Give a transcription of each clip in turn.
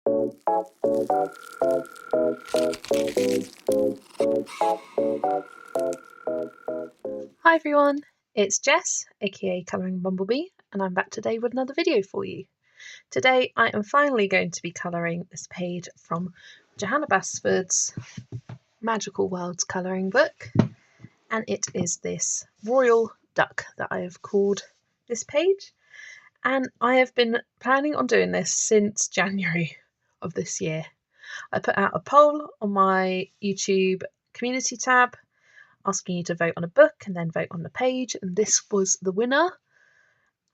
Hi everyone, it's Jess, aka Colouring Bumblebee, and I'm back today with another video for you. Today I am finally going to be colouring this page from Johanna Basford's Magical Worlds colouring book, and it is this royal duck that I have called this page, and I have been planning on doing this since January of this year. I put out a poll on my YouTube community tab asking you to vote on a book and then vote on the page, and this was the winner,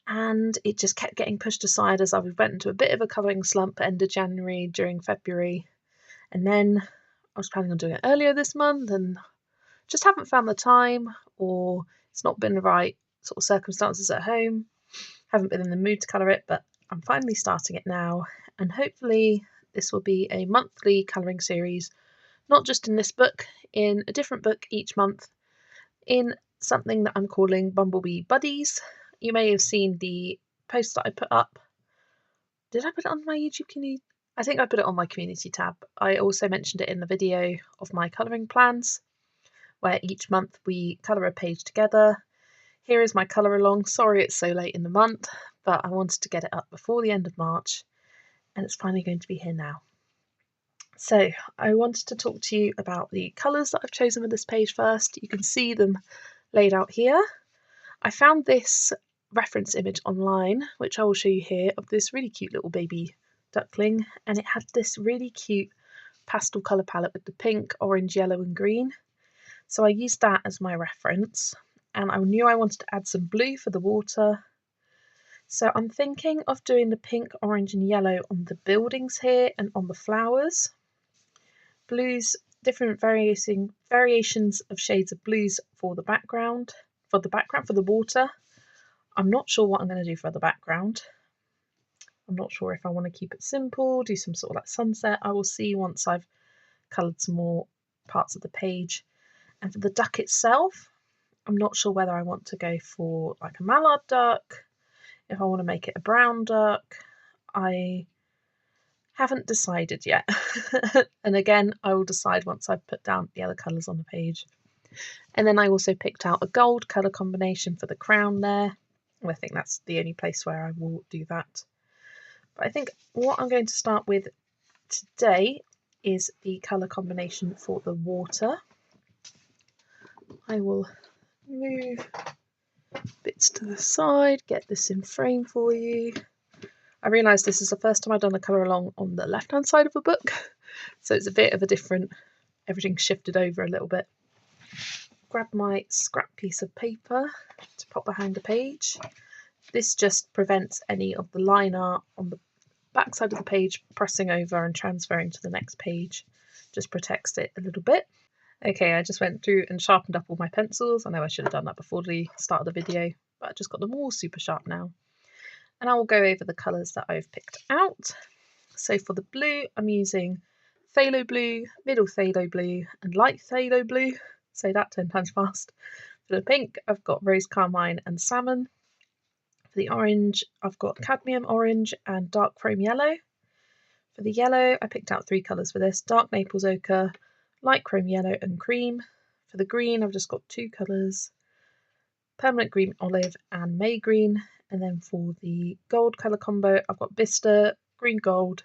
and it just kept getting pushed aside as I went into a bit of a colouring slump at end of January, during February, and then I was planning on doing it earlier this month and just haven't found the time, or it's not been the right sort of circumstances at home, haven't been in the mood to colour it, but I'm finally starting it now, and hopefully this will be a monthly colouring series, not just in this book, in a different book each month, in something that I'm calling Bumblebee Buddies. You may have seen the post that I put up. Did I put it on my YouTube community? I think I put it on my community tab. I also mentioned it in the video of my colouring plans, where each month we colour a page together. Here is my colour along. Sorry it's so late in the month, but I wanted to get it up before the end of March, and it's finally going to be here now. So I wanted to talk to you about the colours that I've chosen for this page first. You can see them laid out here. I found this reference image online, which I will show you here, of this really cute little baby duckling, and it had this really cute pastel colour palette with the pink, orange, yellow and green. So I used that as my reference, and I knew I wanted to add some blue for the water. So I'm thinking of doing the pink, orange and yellow on the buildings here and on the flowers. Blues, different variations of shades of blues for the background, for the water. I'm not sure what I'm going to do for the background. I'm not sure if I want to keep it simple, do some sort of like sunset. I will see once I've coloured some more parts of the page. And for the duck itself, I'm not sure whether I want to go for like a mallard duck, if I want to make it a brown duck. I haven't decided yet. And again, I will decide once I've put down the other colours on the page. And then I also picked out a gold colour combination for the crown there. And I think that's the only place where I will do that. But I think what I'm going to start with today is the colour combination for the water. I will move bits to the side, get this in frame for you. I realised this is the first time I've done a colour along on the left hand side of a book, so it's a bit of a different, everything shifted over a little bit. Grab my scrap piece of paper to pop behind the page. This just prevents any of the line art on the back side of the page pressing over and transferring to the next page. Just protects it a little bit. Okay, I just went through and sharpened up all my pencils. I know I should have done that before the start of the video, but I just got them all super sharp now. And I will go over the colours that I've picked out. So for the blue, I'm using phthalo blue, middle phthalo blue and light phthalo blue. Say that 10 times fast. For the pink, I've got rose carmine and salmon. For the orange, I've got cadmium orange and dark chrome yellow. For the yellow, I picked out 3 colours for this: dark Naples ochre, light chrome yellow and cream. For the green, I've just got 2 colours: permanent green olive and May green. And then for the gold colour combo, I've got Bista, green gold,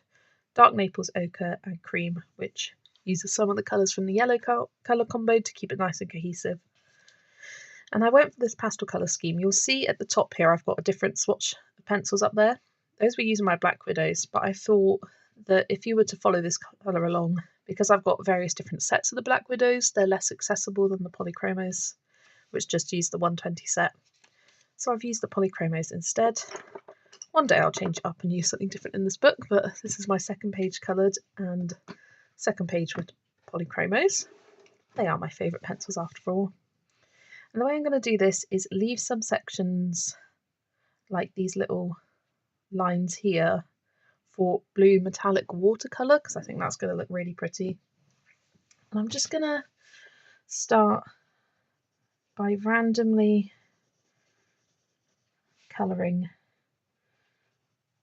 dark Naples ochre and cream, which uses some of the colours from the yellow colour combo to keep it nice and cohesive. And I went for this pastel colour scheme. You'll see at the top here I've got a different swatch of pencils up there. Those were using my Black Widows, but I thought that if you were to follow this colour along, because I've got various different sets of the Black Widows, they're less accessible than the Polychromos, which just use the 120 set. So I've used the Polychromos instead. One day I'll change it up and use something different in this book, but this is my second page coloured and second page with Polychromos. They are my favourite pencils after all. And the way I'm going to do this is leave some sections like these little lines here for blue metallic watercolour, because I think that's going to look really pretty. And I'm just going to start by randomly colouring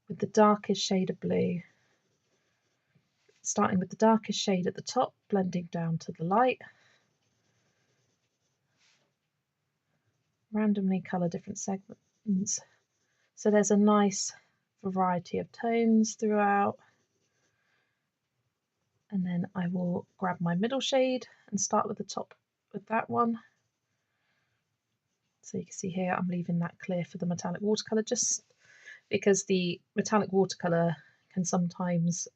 with the darkest shade of blue starting with the darkest shade at the top, blending down to the light. Randomly colour different segments. So there's a nice variety of tones throughout. And then I will grab my middle shade and start with the top with that one. So you can see here I'm leaving that clear for the metallic watercolour, just because the metallic watercolour can sometimes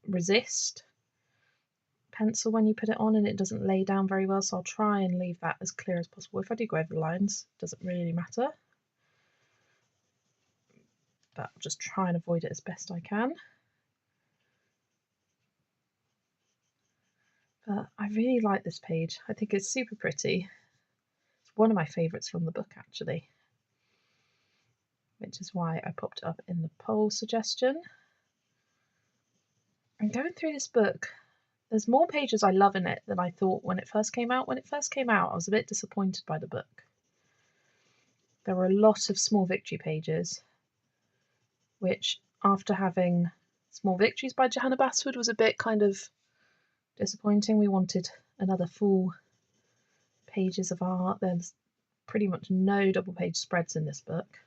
resist pencil when you put it on and it doesn't lay down very well, so I'll try and leave that as clear as possible. If I do go over the lines, it doesn't really matter, but I'll just try and avoid it as best I can. But I really like this page. I think it's super pretty. It's one of my favourites from the book actually, which is why I popped it up in the poll suggestion. And going through this book, there's more pages I love in it than I thought when it first came out. When it first came out, I was a bit disappointed by the book. There were a lot of small victory pages, which after having Small Victories by Johanna Basford was a bit kind of disappointing. We wanted another full pages of art. There's pretty much no double page spreads in this book,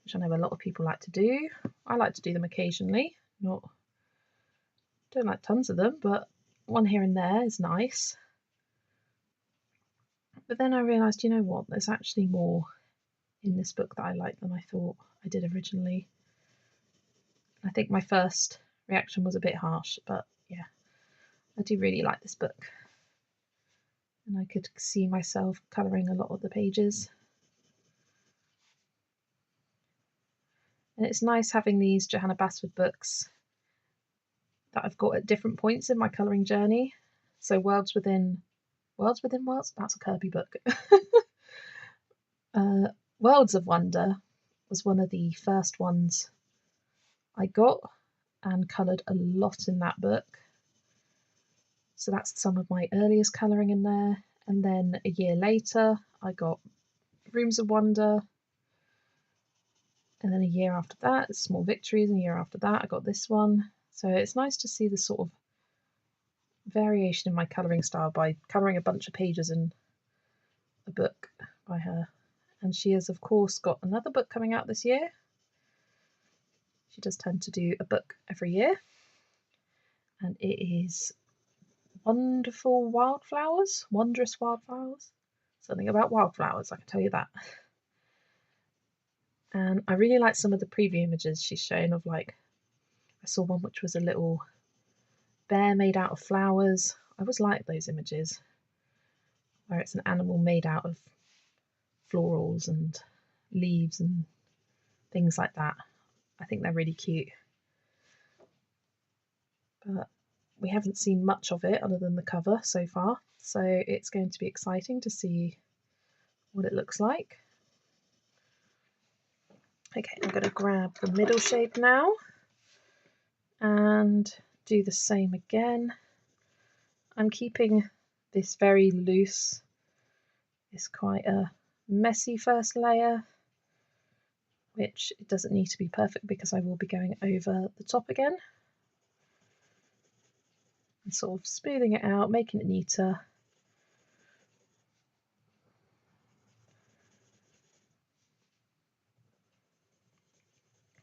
which I know a lot of people like to do. I like to do them occasionally, don't like tons of them, but one here and there is nice. But then I realised, you know what, there's actually more in this book that I like than I thought I did originally. I think my first reaction was a bit harsh, but yeah, I do really like this book. And I could see myself colouring a lot of the pages. And it's nice having these Johanna Basford books that I've got at different points in my colouring journey. So Worlds Within Worlds, that's a Kirby book. Worlds of Wonder was one of the first ones I got and coloured a lot in that book. So that's some of my earliest colouring in there. And then a year later, I got Rooms of Wonder. And then a year after that, Small Victories. And a year after that, I got this one. So it's nice to see the sort of variation in my colouring style by colouring a bunch of pages in a book by her. And she has, of course, got another book coming out this year. She does tend to do a book every year. And it is Wondrous Wildflowers. Something about wildflowers, I can tell you that. And I really like some of the preview images she's shown of, like, I saw one which was a little bear made out of flowers. I always like those images where it's an animal made out of florals and leaves and things like that. I think they're really cute. But we haven't seen much of it other than the cover so far, so it's going to be exciting to see what it looks like. Okay, I'm going to grab the middle shade now and do the same again. I'm keeping this very loose. It's quite a messy first layer, which it doesn't need to be perfect because I will be going over the top again and sort of smoothing it out, making it neater.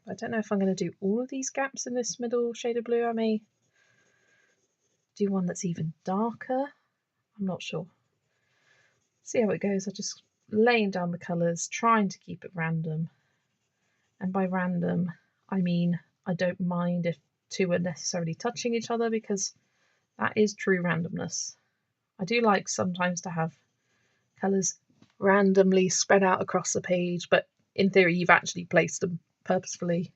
I don't know if I'm going to do all of these gaps in this middle shade of blue. I may do one that's even darker. I'm not sure. See how it goes. I'm just laying down the colours, trying to keep it random. And by random, I mean I don't mind if two are necessarily touching each other, because that is true randomness. I do like sometimes to have colours randomly spread out across the page, but in theory you've actually placed them purposefully.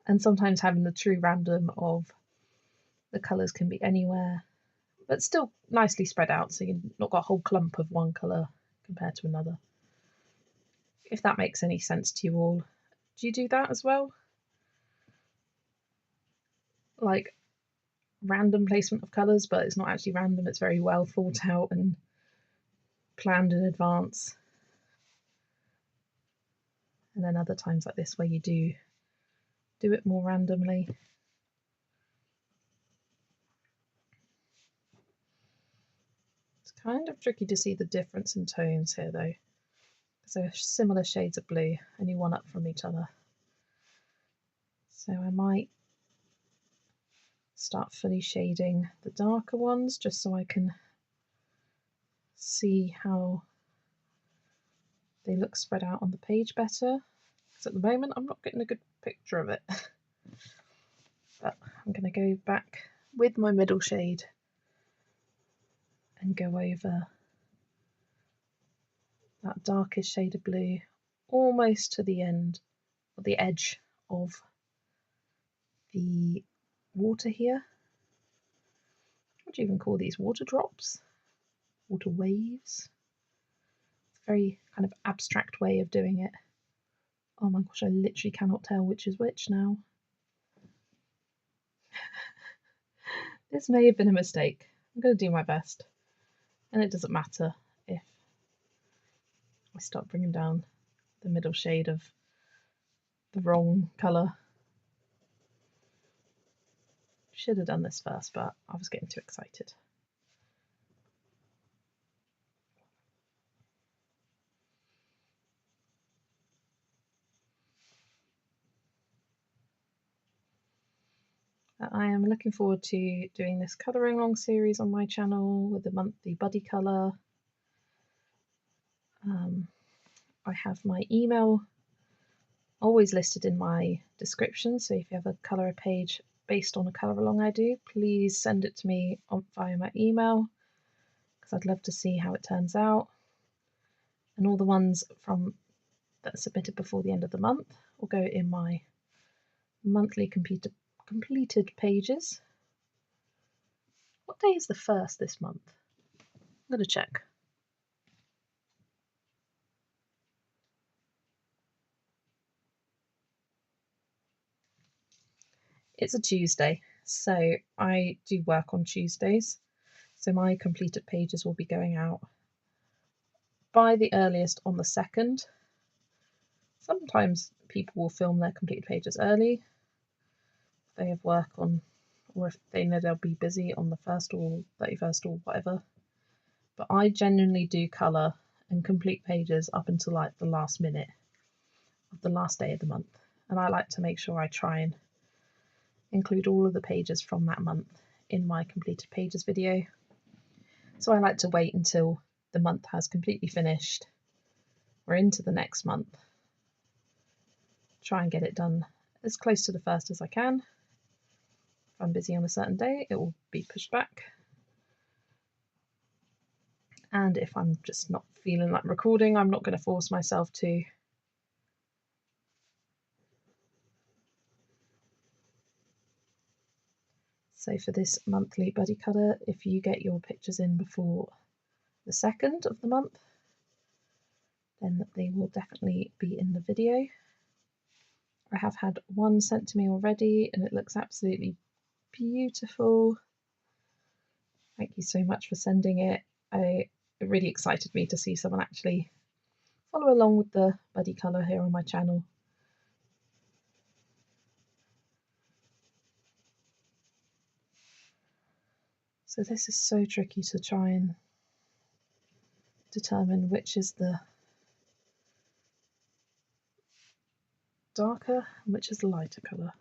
And sometimes having the true random of the colours can be anywhere, but still nicely spread out, so you've not got a whole clump of one colour compared to another. If that makes any sense to you all. Do you do that as well? Like random placement of colours, but it's not actually random, it's very well thought out and planned in advance. And then other times like this where you do it more randomly. Kind of tricky to see the difference in tones here though, because they're similar shades of blue, only one up from each other. So I might start fully shading the darker ones just so I can see how they look spread out on the page better, because at the moment I'm not getting a good picture of it. But I'm going to go back with my middle shade and go over that darkest shade of blue almost to the end, or the edge of the water here. What do you even call these? Water drops? Water waves? It's a very kind of abstract way of doing it. Oh my gosh, I literally cannot tell which is which now. This may have been a mistake. I'm going to do my best. And it doesn't matter if I start bringing down the middle shade of the wrong colour. Should have done this first, but I was getting too excited. I am looking forward to doing this Colouralong series on my channel with the monthly buddy colour. I have my email always listed in my description, so if you have a colour page based on a Colouralong I do, please send it to me via my email, because I'd love to see how it turns out. And all the ones from that are submitted before the end of the month will go in my monthly completed pages. What day is the 1st this month? I'm going to check. It's a Tuesday, so I do work on Tuesdays, so my completed pages will be going out by the earliest on the 2nd. Sometimes people will film their completed pages early if they have work on, or if they know they'll be busy on the 1st or 31st or whatever. But I genuinely do colour and complete pages up until like the last minute of the last day of the month, and I like to make sure I try and include all of the pages from that month in my completed pages video. So I like to wait until the month has completely finished or into the next month. Try and get it done as close to the 1st as I can. If I'm busy on a certain day, it will be pushed back. And if I'm just not feeling like recording, I'm not going to force myself to. So for this monthly buddy colour, if you get your pictures in before the 2nd of the month, then they will definitely be in the video. I have had one sent to me already and it looks absolutely beautiful. Thank you so much for sending it. It really excited me to see someone actually follow along with the buddy colour here on my channel. So this is so tricky to try and determine which is the darker and which is the lighter colour.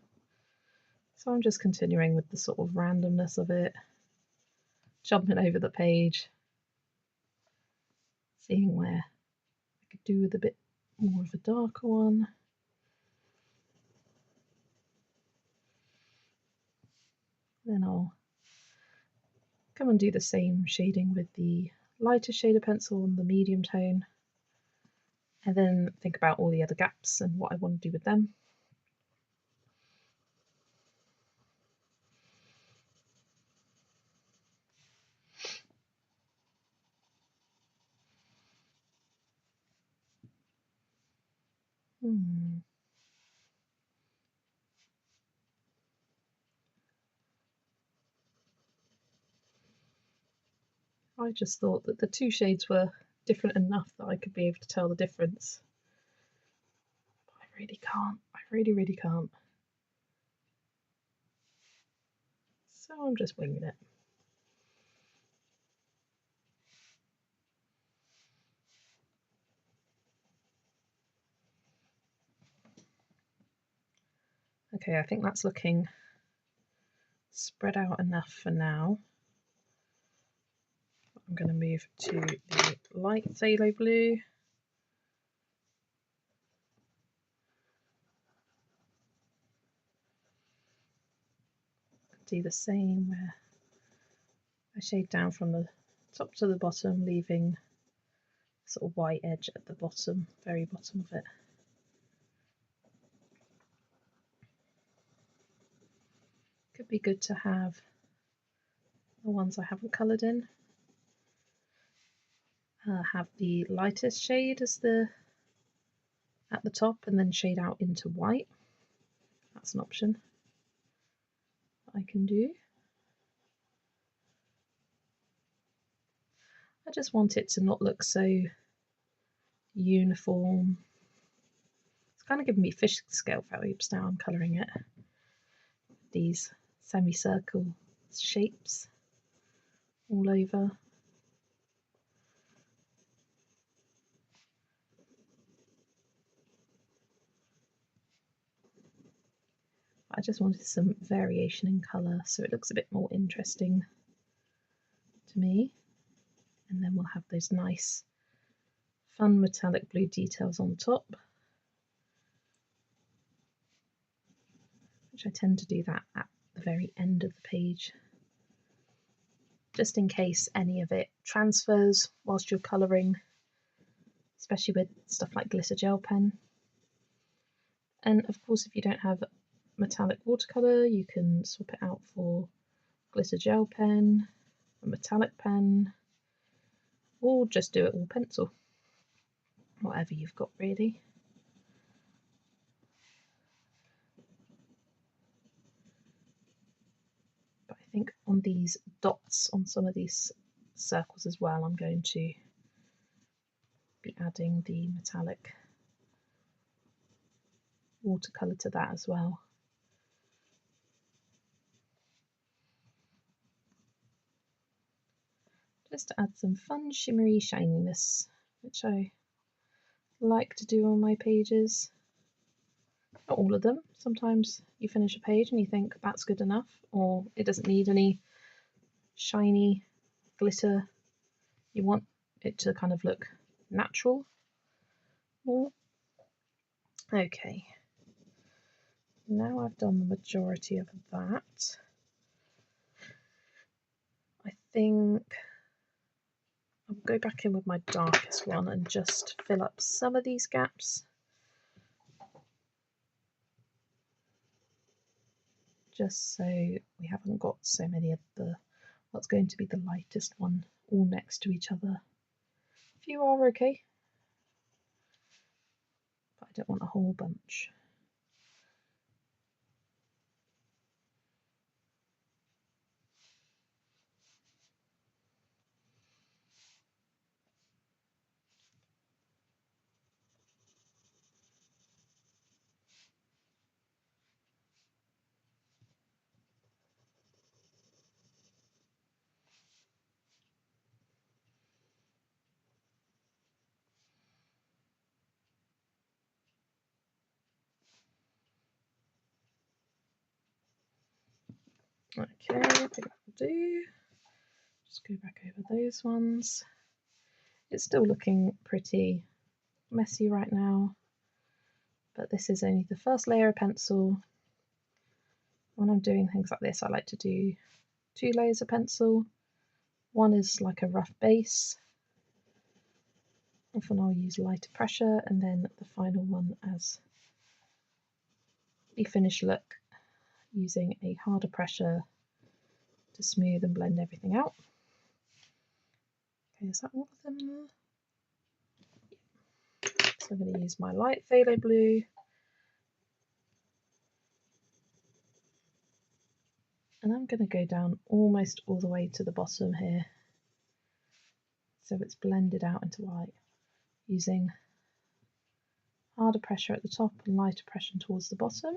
So I'm just continuing with the sort of randomness of it, jumping over the page, seeing where I could do with a bit more of a darker one. Then I'll come and do the same shading with the lighter shade of pencil and the medium tone, and then think about all the other gaps and what I want to do with them. I just thought that the two shades were different enough that I could be able to tell the difference. But I really can't. I really can't. So I'm just winging it. Okay, I think that's looking spread out enough for now. I'm going to move to the light phthalo blue. Do the same where I shade down from the top to the bottom, leaving sort of white edge at the bottom, very bottom of it. Could be good to have the ones I haven't coloured in have the lightest shade as at the top, and then shade out into white. That's an option that I can do. I just want it to not look so uniform. It's kind of giving me fish scale vibes now I'm colouring it. These semicircle shapes all over. I just wanted some variation in colour so it looks a bit more interesting to me. And then we'll have those nice fun metallic blue details on top, which I tend to do that at the very end of the page, just in case any of it transfers whilst you're colouring, especially with stuff like glitter gel pen. And of course, if you don't have metallic watercolour, you can swap it out for glitter gel pen, a metallic pen, or just do it all pencil, whatever you've got really. But I think on these dots, on some of these circles as well, I'm going to be adding the metallic watercolour to that as well. Just to add some fun shimmery shininess, which I like to do on my pages. Not all of them. Sometimes you finish a page and you think that's good enough, or it doesn't need any shiny glitter. You want it to kind of look natural more. Okay, now I've done the majority of that. I think I'll go back in with my darkest one and just fill up some of these gaps, just so we haven't got so many of what's going to be the lightest one all next to each other. A few are okay, but I don't want a whole bunch. Okay, I think that'll do. Just go back over those ones. It's still looking pretty messy right now, but this is only the first layer of pencil. When I'm doing things like this, I like to do 2 layers of pencil. One is like a rough base. Often I'll use lighter pressure, and then the final one as the finished look, using a harder pressure to smooth and blend everything out. Okay, is that all of them? So I'm going to use my light phthalo blue, and I'm going to go down almost all the way to the bottom here, so it's blended out into white, using harder pressure at the top and lighter pressure towards the bottom.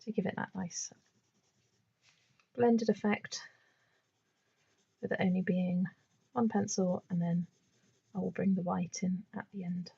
To give it that nice blended effect, with it only being one pencil and then I will bring the white in at the end.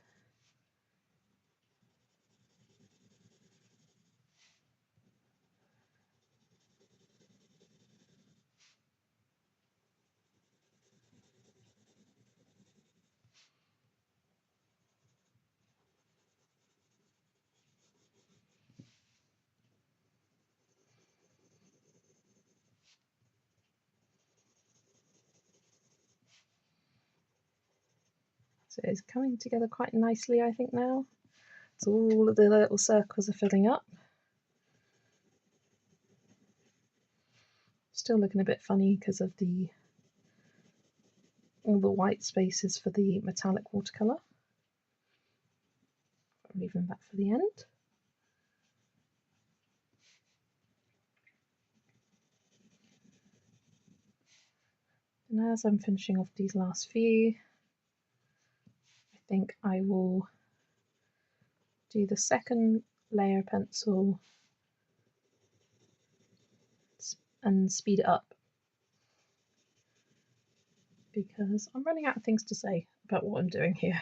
So it's coming together quite nicely, I think, now. So all of the little circles are filling up. Still looking a bit funny because of all the white spaces for the metallic watercolour. I'm leaving that for the end. And as I'm finishing off these last few, I think I will do the second layer pencil and speed it up, because I'm running out of things to say about what I'm doing here.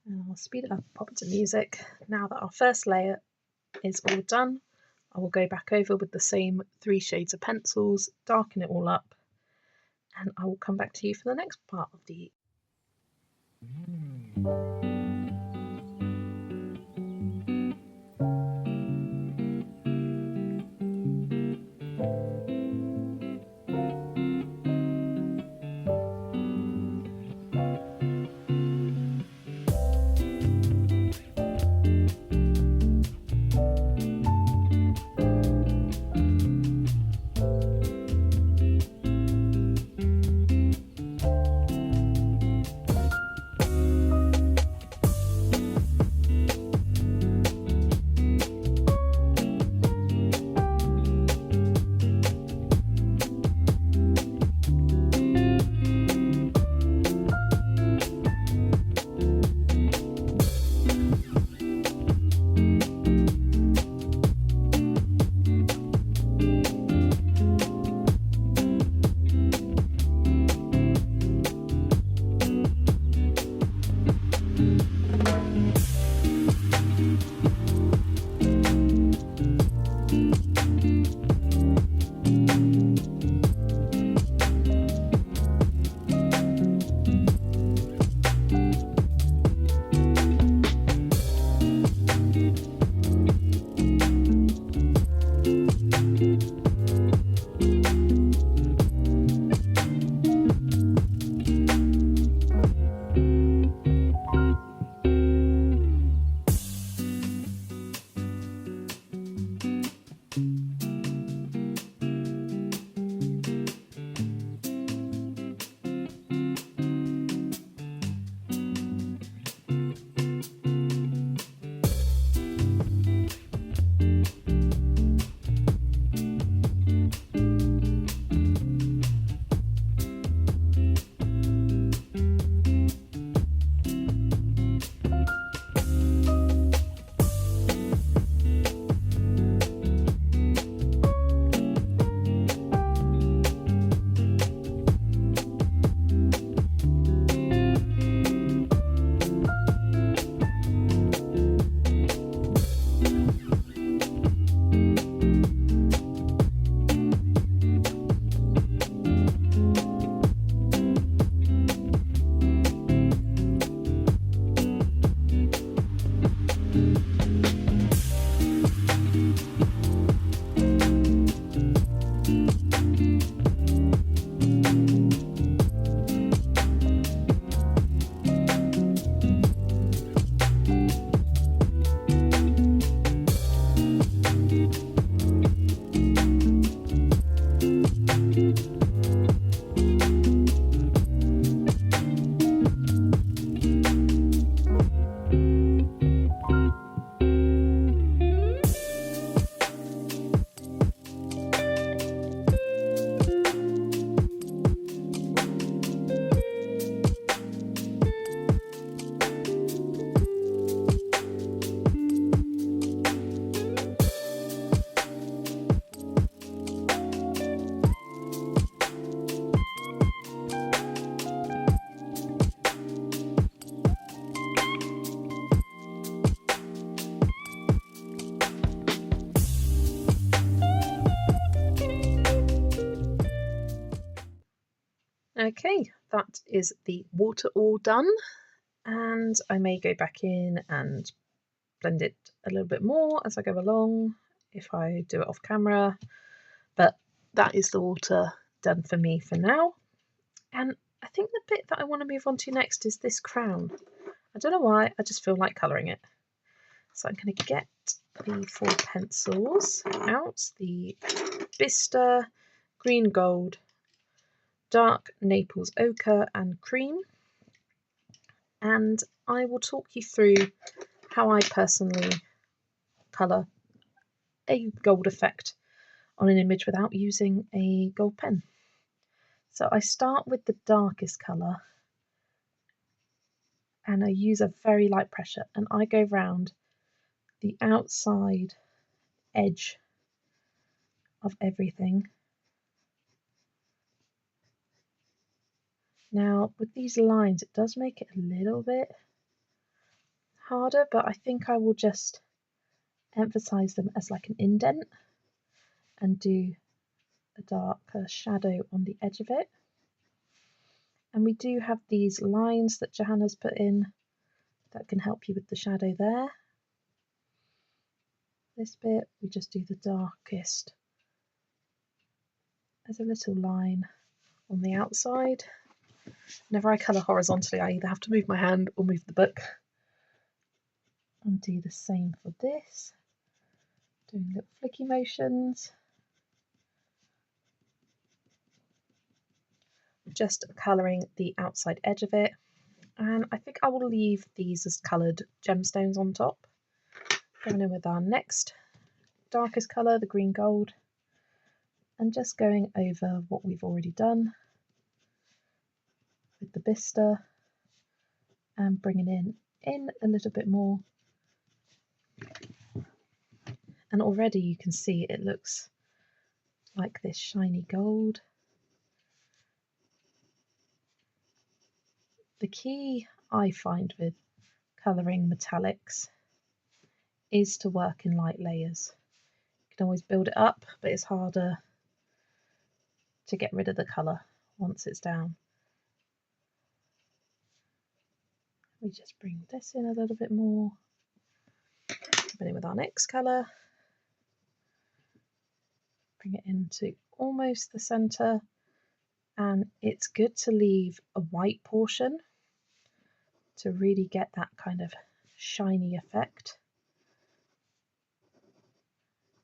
And I'll speed it up, pop it to music. Now that our first layer is all done, I will go back over with the same 3 shades of pencils, darken it all up, and I will come back to you for the next part of the Okay, that is the water all done, and I may go back in and blend it a little bit more as I go along if I do it off camera, but that is the water done for me for now. And I think the bit that I want to move on to next is this crown. I don't know why, I just feel like colouring it. So I'm going to get the 4 pencils out, the Bista, Green Gold, Dark Naples Ochre and Cream, and I will talk you through how I personally colour a gold effect on an image without using a gold pen. So I start with the darkest colour and I use a very light pressure, and I go round the outside edge of everything. Now with these lines it does make it a little bit harder, but I think I will just emphasize them as like an indent and do a darker shadow on the edge of it. And we do have these lines that Johanna's put in that can help you with the shadow there. This bit we just do the darkest as a little line on the outside. Whenever I colour horizontally I either have to move my hand or move the book. And do the same for this, doing little flicky motions. Just colouring the outside edge of it, and I think I will leave these as coloured gemstones on top. Going in with our next darkest colour, the green gold, and just going over what we've already done with the Bista and bringing in a little bit more. And already you can see it looks like this shiny gold. The key I find with colouring metallics is to work in light layers. You can always build it up, but it's harder to get rid of the colour once it's down. We just bring this in a little bit more. Come in with our next colour. Bring it into almost the centre, and it's good to leave a white portion to really get that kind of shiny effect,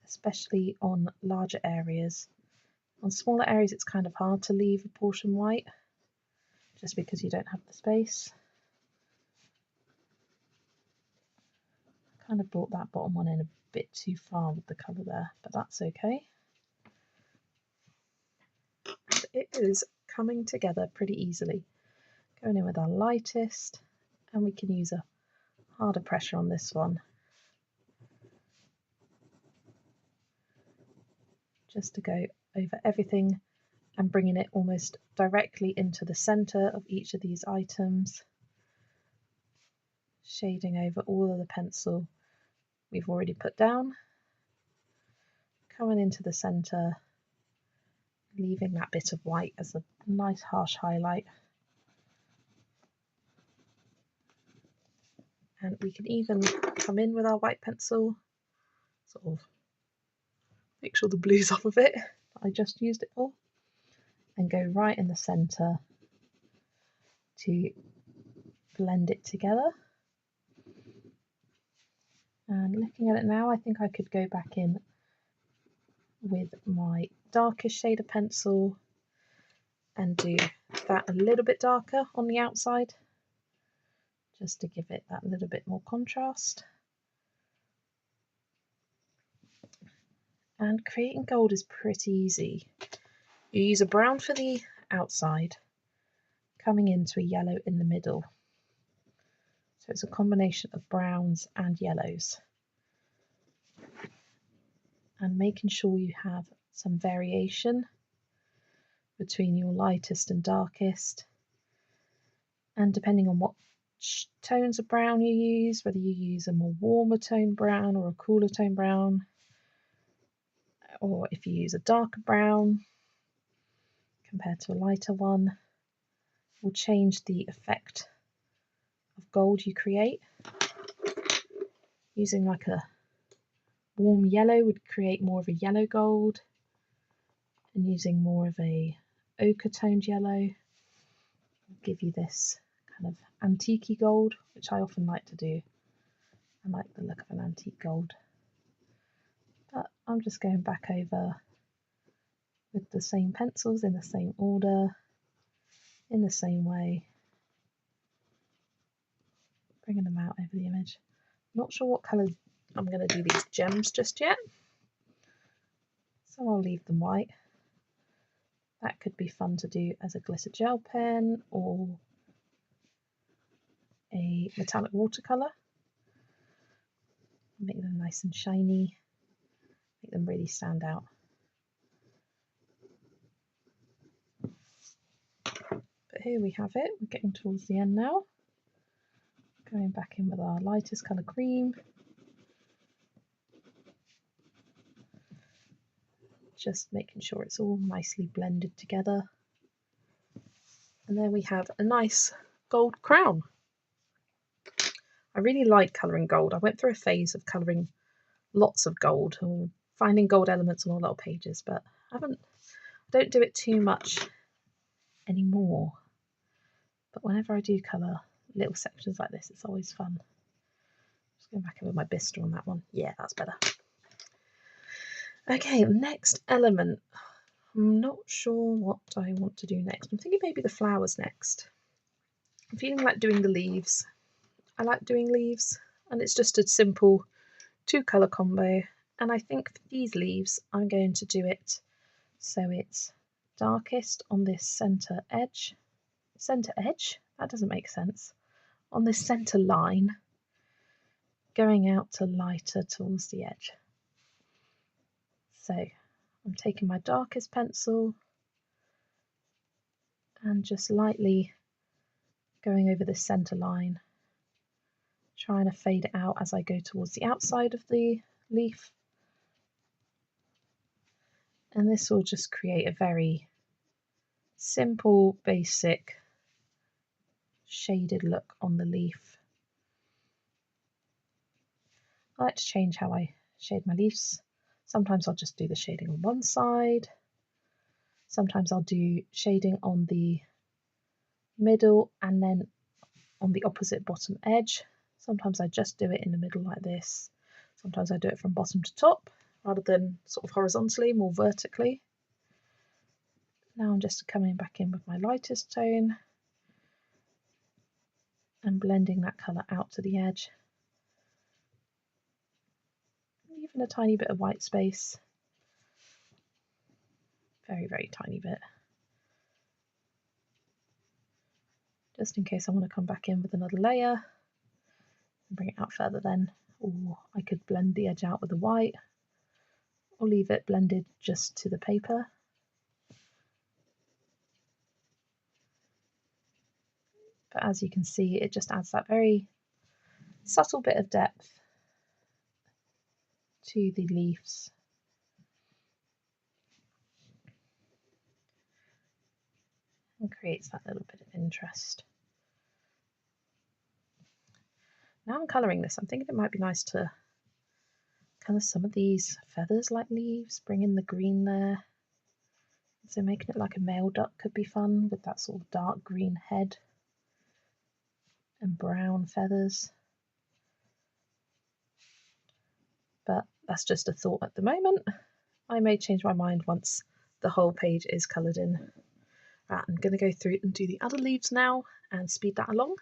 especially on larger areas. On smaller areas it's kind of hard to leave a portion white just because you don't have the space. Kind of brought that bottom one in a bit too far with the colour there, but that's okay. And it is coming together pretty easily. Going in with our lightest, and we can use a harder pressure on this one just to go over everything and bringing it almost directly into the centre of each of these items, shading over all of the pencil we've already put down, coming into the centre, leaving that bit of white as a nice harsh highlight. And we can even come in with our white pencil, sort of make sure the blue's off of it that I just used it for, and go right in the centre to blend it together. And looking at it now, I think I could go back in with my darkest shade of pencil and do that a little bit darker on the outside, just to give it that little bit more contrast. And creating gold is pretty easy. You use a brown for the outside, coming into a yellow in the middle. So it's a combination of browns and yellows. And making sure you have some variation between your lightest and darkest. And depending on what tones of brown you use, whether you use a more warmer tone brown or a cooler tone brown, or if you use a darker brown compared to a lighter one, will change the effect of gold you create. Using like a warm yellow would create more of a yellow gold, and using more of a ochre toned yellow will give you this kind of antique gold, which I often like to do. I like the look of an antique gold. But I'm just going back over with the same pencils in the same order, in the same way, bringing them out over the image. Not sure what colour I'm going to do these gems just yet, so I'll leave them white. That could be fun to do as a glitter gel pen or a metallic watercolour. Make them nice and shiny, make them really stand out. But here we have it, we're getting towards the end now. Going back in with our lightest colour cream. Just making sure it's all nicely blended together. And there we have a nice gold crown. I really like colouring gold. I went through a phase of colouring lots of gold or finding gold elements on a lot of pages, but I don't do it too much anymore. But whenever I do colour little sections like this, it's always fun. Just going back in with my Bista on that one. Yeah, that's better. Okay, next element. I'm not sure what I want to do next. I'm thinking maybe the flowers next. I'm feeling like doing the leaves. I like doing leaves, and it's just a simple 2-colour combo. And I think for these leaves, I'm going to do it so it's darkest on this centre edge. Centre edge? That doesn't make sense. On this centre line, going out to lighter towards the edge. So I'm taking my darkest pencil and just lightly going over this centre line, trying to fade it out as I go towards the outside of the leaf. And this will just create a very simple, basic, shaded look on the leaf. I like to change how I shade my leaves. Sometimes I'll just do the shading on one side. Sometimes I'll do shading on the middle and then on the opposite bottom edge. Sometimes I just do it in the middle like this. Sometimes I do it from bottom to top rather than sort of horizontally, more vertically. Now I'm just coming back in with my lightest tone and blending that colour out to the edge. Even a tiny bit of white space. Very, very tiny bit. Just in case I want to come back in with another layer and bring it out further then. Or I could blend the edge out with the white or leave it blended just to the paper. But as you can see, it just adds that very subtle bit of depth to the leaves. And creates that little bit of interest. Now I'm colouring this, I'm thinking it might be nice to colour some of these feathers like leaves, bring in the green there. So making it like a male duck could be fun with that sort of dark green head and brown feathers. But that's just a thought at the moment. I may change my mind once the whole page is coloured in. Right, I'm going to go through and do the other leaves now and speed that along.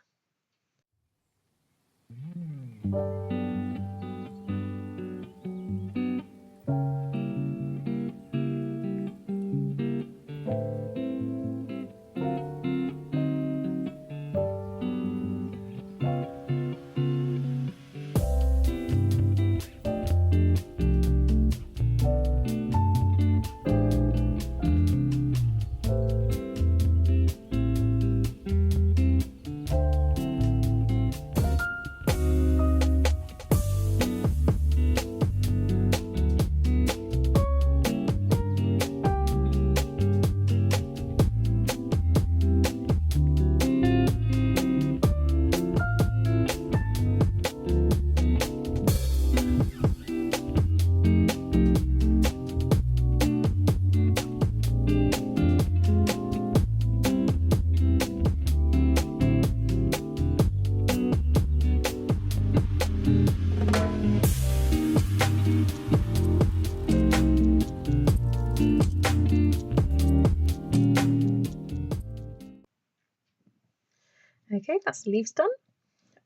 that's the leaves done.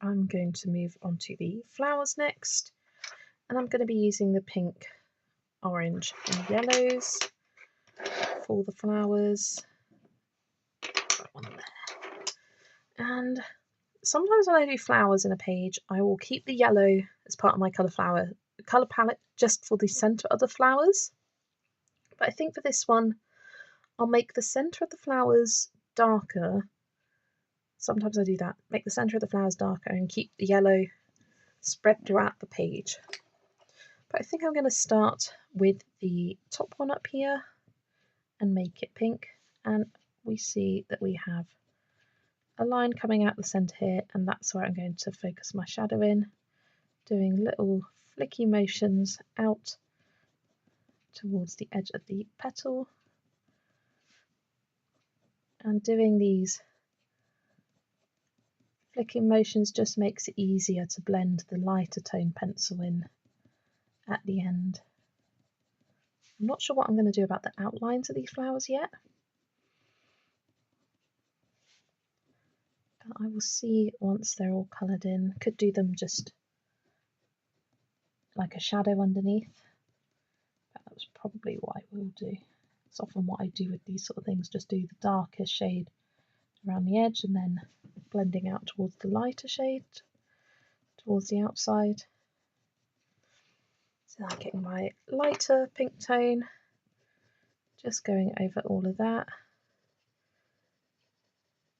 I'm going to move on to the flowers next, and I'm going to be using the pink, orange and yellows for the flowers. That one there. And sometimes when I do flowers in a page, I will keep the yellow as part of my colour palette just for the centre of the flowers. But I think for this one, I'll make the centre of the flowers darker. Sometimes I do that, make the centre of the flowers darker and keep the yellow spread throughout the page. But I think I'm going to start with the top one up here and make it pink. And we see that we have a line coming out the centre here, and that's where I'm going to focus my shadow in, doing little flicky motions out towards the edge of the petal, and doing these flicking motions just makes it easier to blend the lighter tone pencil in at the end. I'm not sure what I'm going to do about the outlines of these flowers yet, but I will see once they're all coloured in. Could do them just like a shadow underneath. That's probably what I will do. It's often what I do with these sort of things, just do the darker shade around the edge and then blending out towards the lighter shade towards the outside. So I'm getting my lighter pink tone, just going over all of that,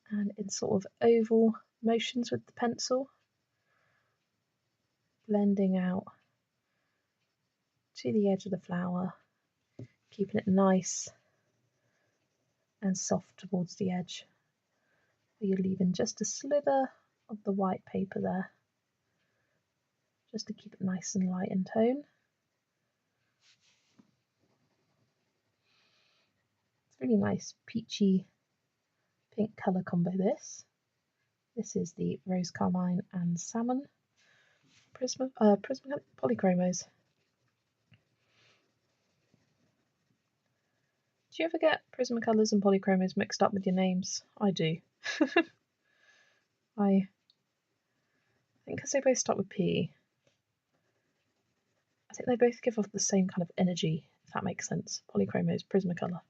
and in sort of oval motions with the pencil, blending out to the edge of the flower, keeping it nice and soft towards the edge. You're leaving just a slither of the white paper there, just to keep it nice and light in tone. It's really nice peachy pink colour combo this. This is the Rose Carmine and Salmon Polychromos. Do you ever get Prismacolors and Polychromos mixed up with your names? I do. I think because they both start with P, I think they both give off the same kind of energy, if that makes sense. Polychromos, Prismacolor,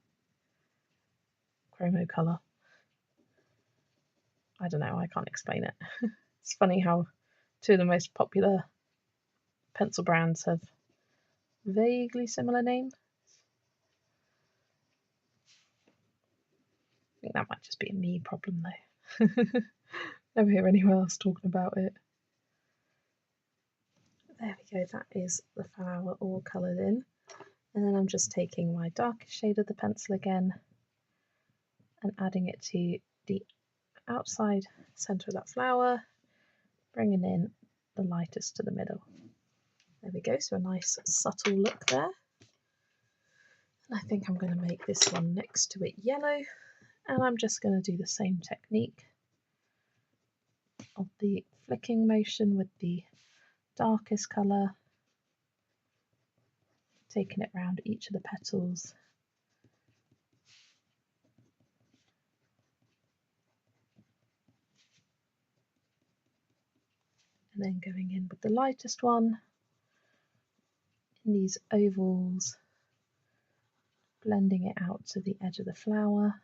Chromocolor. I don't know, I can't explain it. It's funny how two of the most popular pencil brands have vaguely similar names. I think that might just be a me problem though. Never hear anyone else talking about it. There we go, that is the flower all coloured in. And then I'm just taking my darkest shade of the pencil again and adding it to the outside centre of that flower, bringing in the lightest to the middle. There we go, so a nice subtle look there. And I think I'm going to make this one next to it yellow, and I'm just going to do the same technique of the flicking motion with the darkest colour, taking it around each of the petals. And then going in with the lightest one in these ovals, blending it out to the edge of the flower.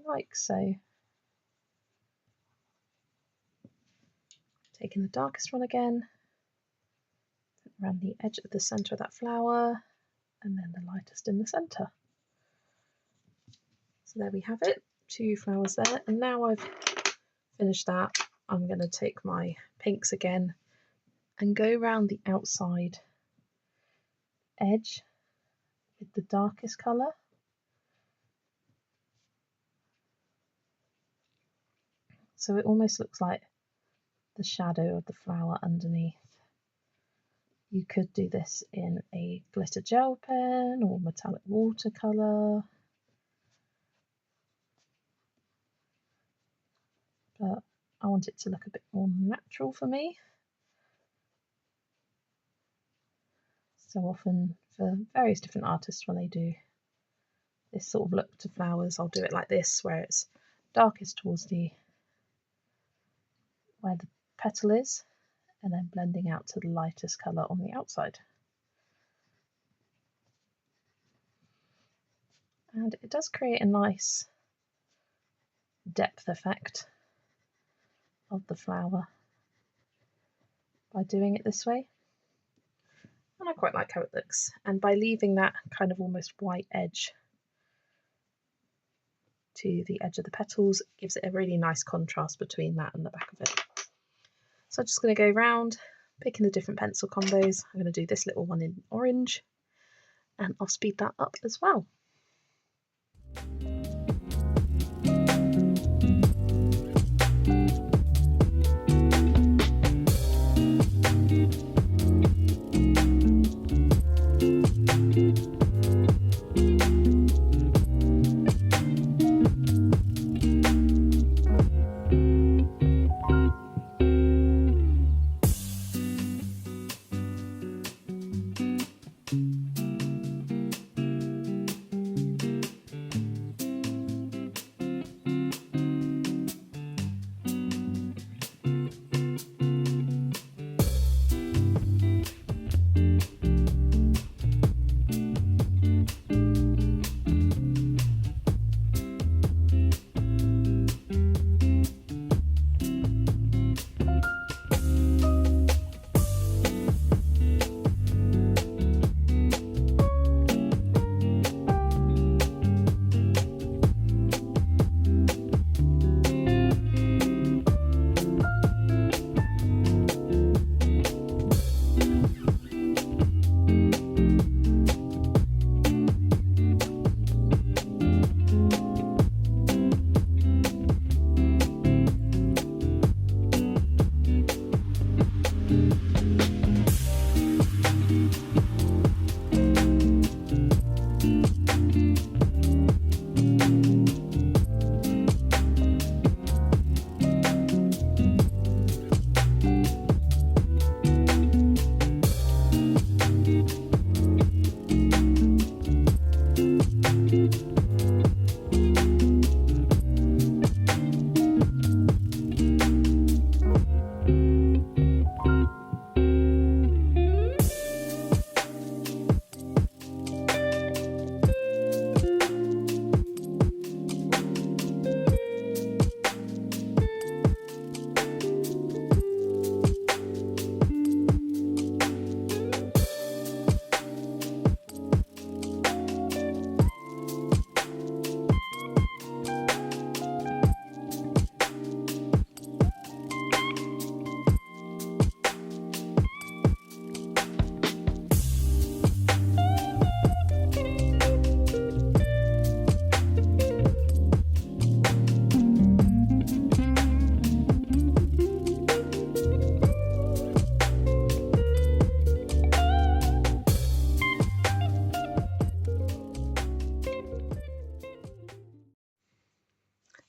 Like so. Taking the darkest one again, around the edge of the centre of that flower, and then the lightest in the centre. So there we have it, 2 flowers there, and now I've finished that, I'm going to take my pinks again and go around the outside edge with the darkest colour. So it almost looks like the shadow of the flower underneath. You could do this in a glitter gel pen or metallic watercolour, but I want it to look a bit more natural for me. So often for various different artists when they do this sort of look to flowers, I'll do it like this, where it's darkest towards where the petal is, and then blending out to the lightest colour on the outside. And it does create a nice depth effect of the flower by doing it this way. And I quite like how it looks. And by leaving that kind of almost white edge to the edge of the petals, it gives it a really nice contrast between that and the back of it. So I'm just going to go round, picking the different pencil combos. I'm going to do this little one in orange, and I'll speed that up as well.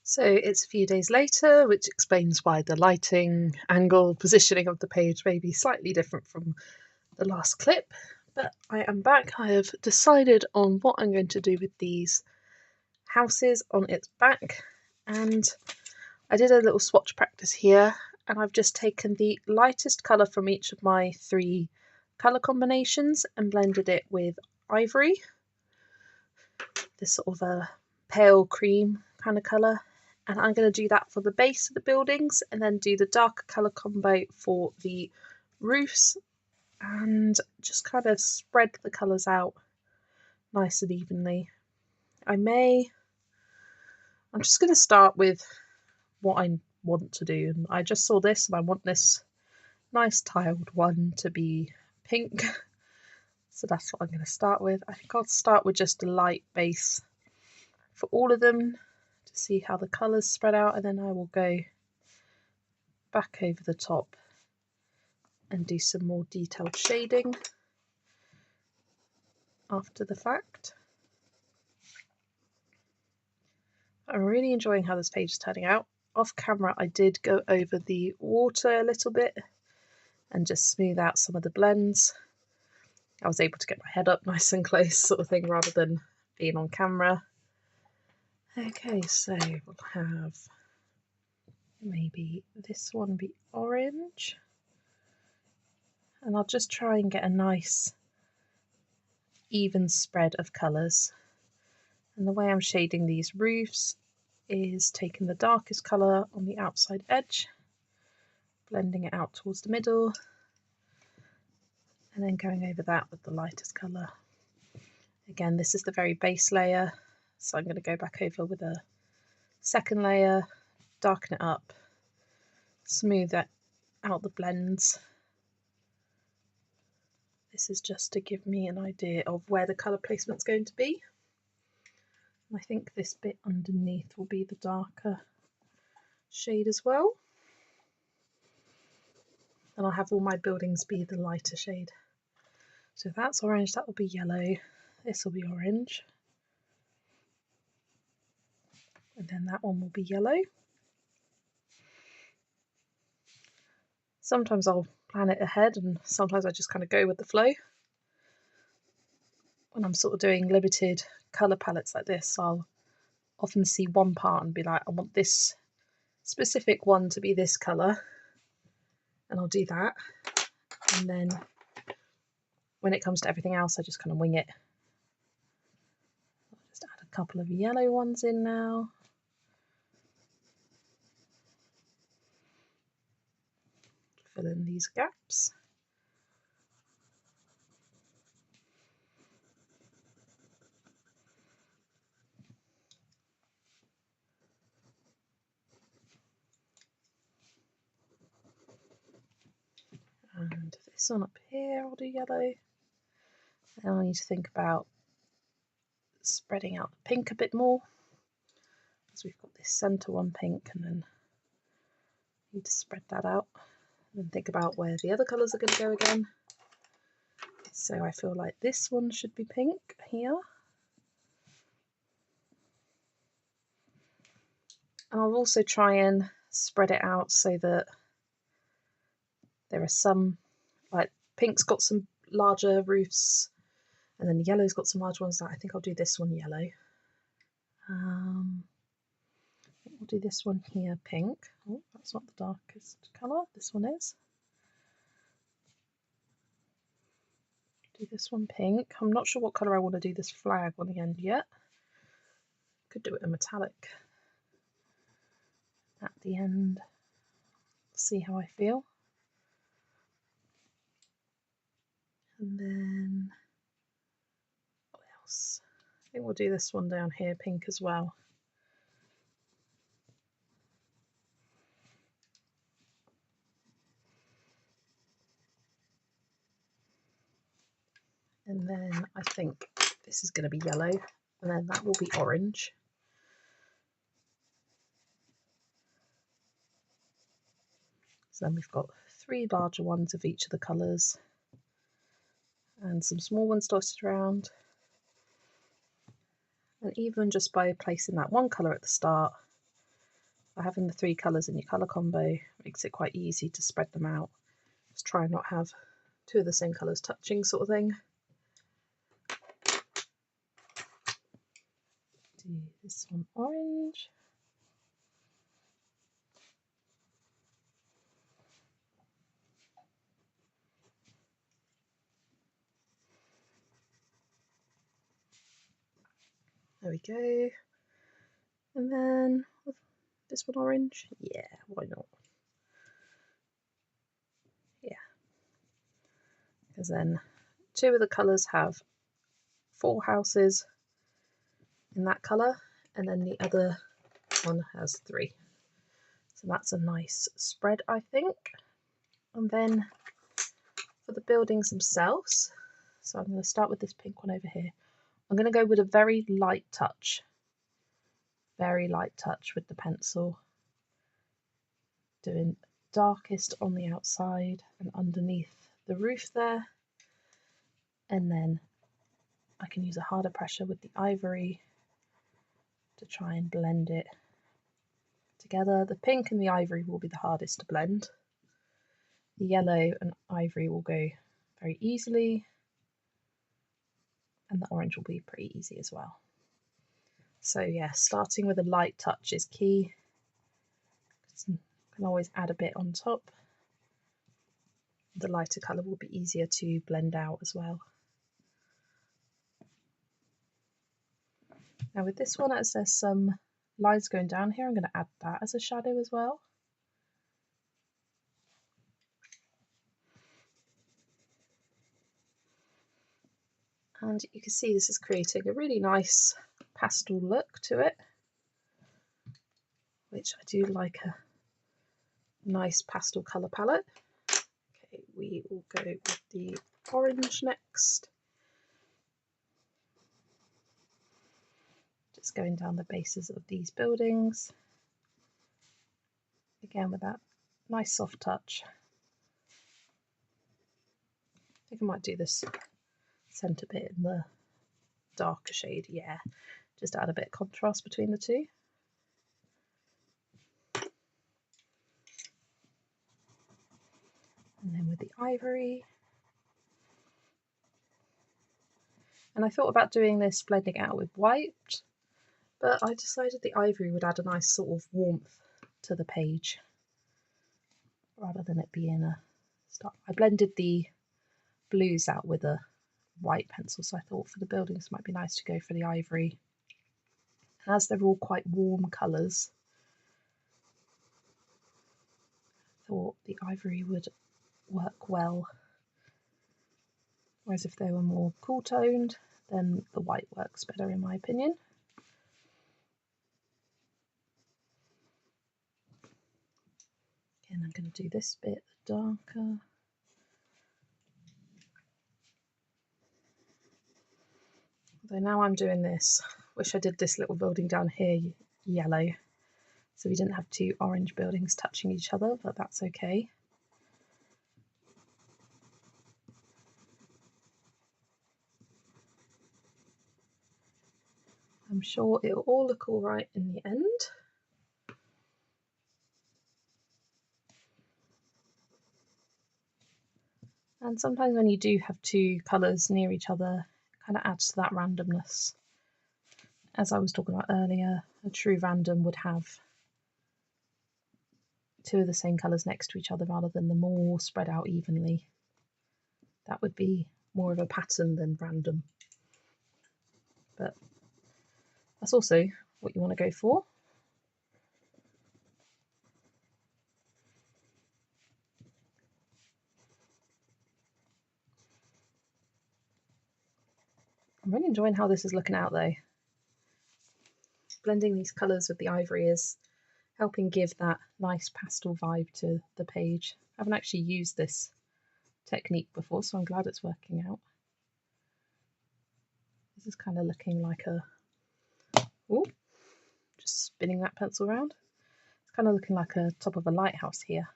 So it's a few days later, which explains why the lighting, angle, positioning of the page may be slightly different from the last clip. But I am back. I have decided on what I'm going to do with these houses on its back. And I did a little swatch practice here, and I've just taken the lightest colour from each of my 3 colour combinations and blended it with ivory, this sort of a pale cream kind of colour. And I'm going to do that for the base of the buildings, and then do the darker colour combo for the roofs, and just kind of spread the colours out nice and evenly. I'm just going to start with what I want to do, and I just saw this and I want this nice tiled one to be pink, so that's what I'm going to start with. I think I'll start with just a light base for all of them to see how the colours spread out, and then I will go back over the top and do some more detailed shading after the fact. I'm really enjoying how this page is turning out. Off camera I did go over the water a little bit and just smooth out some of the blends. I was able to get my head up nice and close sort of thing rather than being on camera. Okay, so we'll have maybe this one be orange, and I'll just try and get a nice even spread of colours. And the way I'm shading these roofs is taking the darkest colour on the outside edge, blending it out towards the middle, and then going over that with the lightest colour. Again, this is the very base layer, so I'm going to go back over with a second layer, darken it up, smooth out the blends. This is just to give me an idea of where the colour placement's going to be. I think this bit underneath will be the darker shade as well. And I'll have all my buildings be the lighter shade. So if that's orange, that will be yellow. This will be orange. And then that one will be yellow. Sometimes I'll plan it ahead and sometimes I just kind of go with the flow. When I'm sort of doing limited colour palettes like this, I'll often see one part and be like, I want this specific one to be this colour, and I'll do that. And then when it comes to everything else, I just kind of wing it. I'll just add a couple of yellow ones in now. Fill in these gaps. And this one up here, I'll do yellow. And I need to think about spreading out the pink a bit more, because we've got this centre one pink, and then need to spread that out. And then think about where the other colours are going to go again. So I feel like this one should be pink here. And I'll also try and spread it out so that there are some, like pink's got some larger roofs, and then yellow's got some large ones. I think I'll do this one yellow. We'll do this one here pink. Oh, that's not the darkest colour. This one is. Do this one pink. I'm not sure what colour I want to do this flag on the end yet. Could do it a metallic at the end. See how I feel. And then what else? I think we'll do this one down here pink as well. And then I think this is going to be yellow, and then that will be orange. So then we've got 3 larger ones of each of the colours and some small ones dotted around. And even just by placing that one colour at the start, by having the 3 colours in your colour combo, makes it quite easy to spread them out. Just try and not have 2 of the same colours touching, sort of thing. Do this one orange. There we go. And then this one orange. Yeah, why not? Yeah. Because then 2 of the colours have 4 houses in that colour, and then the other one has 3. So that's a nice spread, I think. And then for the buildings themselves, so I'm going to start with this pink one over here. I'm going to go with a very light touch with the pencil, doing darkest on the outside and underneath the roof there, and then I can use a harder pressure with the ivory to try and blend it together. The pink and the ivory will be the hardest to blend. The yellow and ivory will go very easily, and the orange will be pretty easy as well. So yeah, starting with a light touch is key. You can always add a bit on top. The lighter colour will be easier to blend out as well. Now with this one, as there's some lines going down here, I'm going to add that as a shadow as well. And you can see this is creating a really nice pastel look to it, which I do like, a nice pastel colour palette. Okay, we will go with the orange next. Just going down the bases of these buildings. Again with that nice soft touch. I think I might do this centre bit in the darker shade, yeah, just to add a bit of contrast between the two. And then with the ivory. And I thought about doing this blending out with white, but I decided the ivory would add a nice sort of warmth to the page rather than it being a start. I blended the blues out with a white pencil, so I thought for the buildings it might be nice to go for the ivory. And as they're all quite warm colours, I thought the ivory would work well. Whereas if they were more cool toned, then the white works better in my opinion. Again, I'm going to do this bit darker. Although now I'm doing this, wish I did this little building down here yellow, so we didn't have two orange buildings touching each other, but that's okay. I'm sure it'll all look all right in the end. And sometimes when you do have two colours near each other, it kind of adds to that randomness. As I was talking about earlier, a true random would have two of the same colours next to each other rather than them all spread out evenly. That would be more of a pattern than random. But that's also what you want to go for. I'm really enjoying how this is looking out though. Blending these colours with the ivory is helping give that nice pastel vibe to the page. I haven't actually used this technique before, so I'm glad it's working out. This is kind of looking like a, oh, just spinning that pencil around. It's kind of looking like a top of a lighthouse here.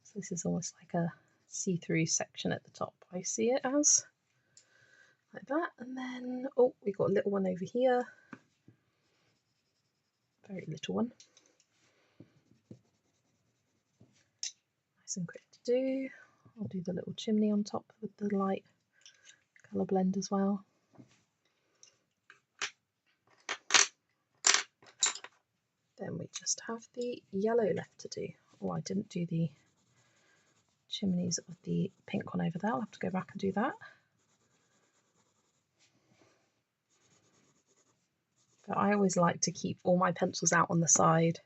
So this is almost like a see-through section at the top, I see it as. Like that, and then, oh, we've got a little one over here. Very little one. Nice and quick to do. I'll do the little chimney on top with the light colour blend as well. Then we just have the yellow left to do. Oh, I didn't do the chimneys of the pink one over there. I'll have to go back and do that. But I always like to keep all my pencils out on the side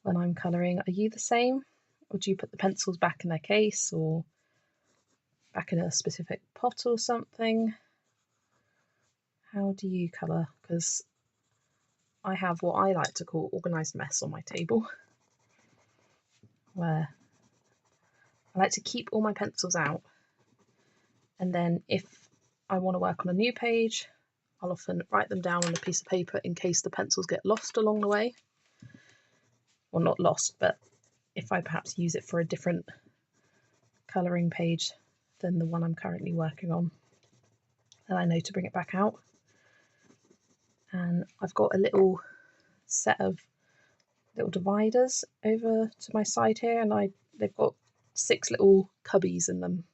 when I'm colouring. Are you the same? Or do you put the pencils back in their case or back in a specific pot or something? How do you colour? Because I have what I like to call organised mess on my table, where I like to keep all my pencils out, and then if I want to work on a new page, I'll often write them down on a piece of paper in case the pencils get lost along the way. Well, not lost, but if I perhaps use it for a different colouring page than the one I'm currently working on, then I know to bring it back out. And I've got a little set of little dividers over to my side here, and they've got 6 little cubbies in them,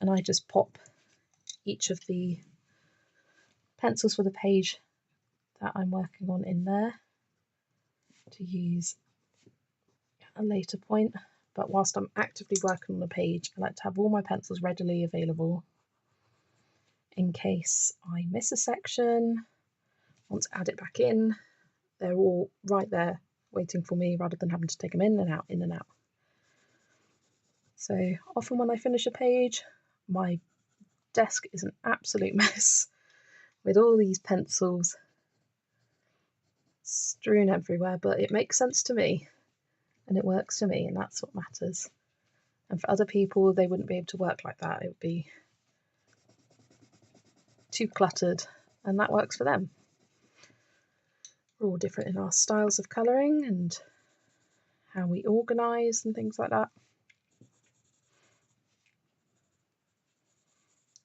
and I just pop each of the pencils for the page that I'm working on in there to use at a later point. But whilst I'm actively working on the page, I like to have all my pencils readily available in case I miss a section. Want to add it back in, they're all right there waiting for me rather than having to take them in and out, in and out. So often when I finish a page, my desk is an absolute mess with all these pencils strewn everywhere, but it makes sense to me and it works for me, and that's what matters. And for other people, they wouldn't be able to work like that. It would be too cluttered, and that works for them. We're all different in our styles of colouring and how we organise and things like that.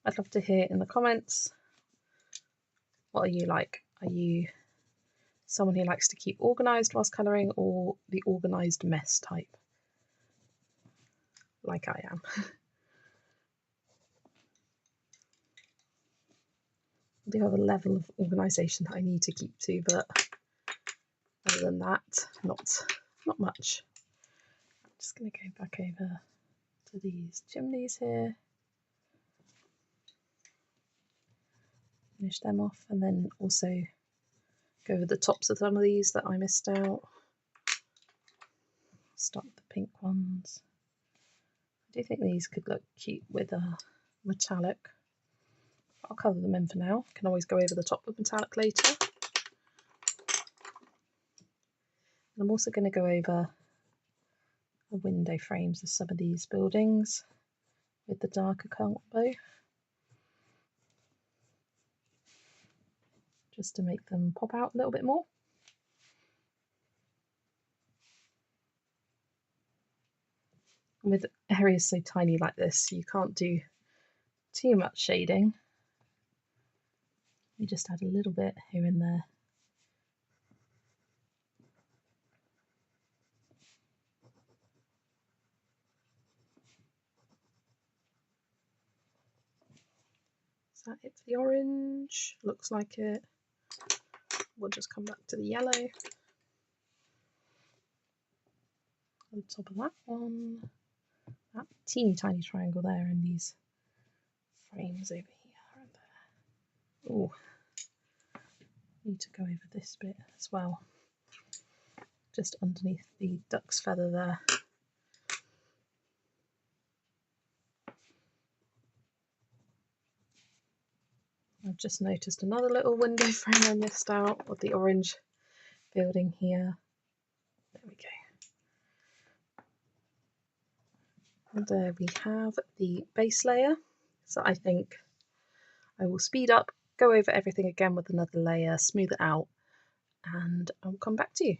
I'd love to hear in the comments, what are you like? Are you someone who likes to keep organised whilst colouring, or the organised mess type, like I am? I do have a level of organisation that I need to keep to, but other than that, not much. I'm just going to go back over to these chimneys here, finish them off, and then also go over the tops of some of these that I missed out. Start with the pink ones. I do think these could look cute with a metallic. I'll colour them in for now. Can always go over the top with metallic later. And I'm also going to go over the window frames of some of these buildings with the darker combo, just to make them pop out a little bit more. And with areas so tiny like this, you can't do too much shading. You just add a little bit here and there. Is that it for the orange? Looks like it. We'll just come back to the yellow. On top of that one, that teeny tiny triangle there, and these frames over here and there. Oh, need to go over this bit as well, just underneath the duck's feather there. I've just noticed another little window frame I missed out of the orange building here. There we go. And there we have the base layer. So I think I will speed up, go over everything again with another layer, smooth it out, and I'll come back to you.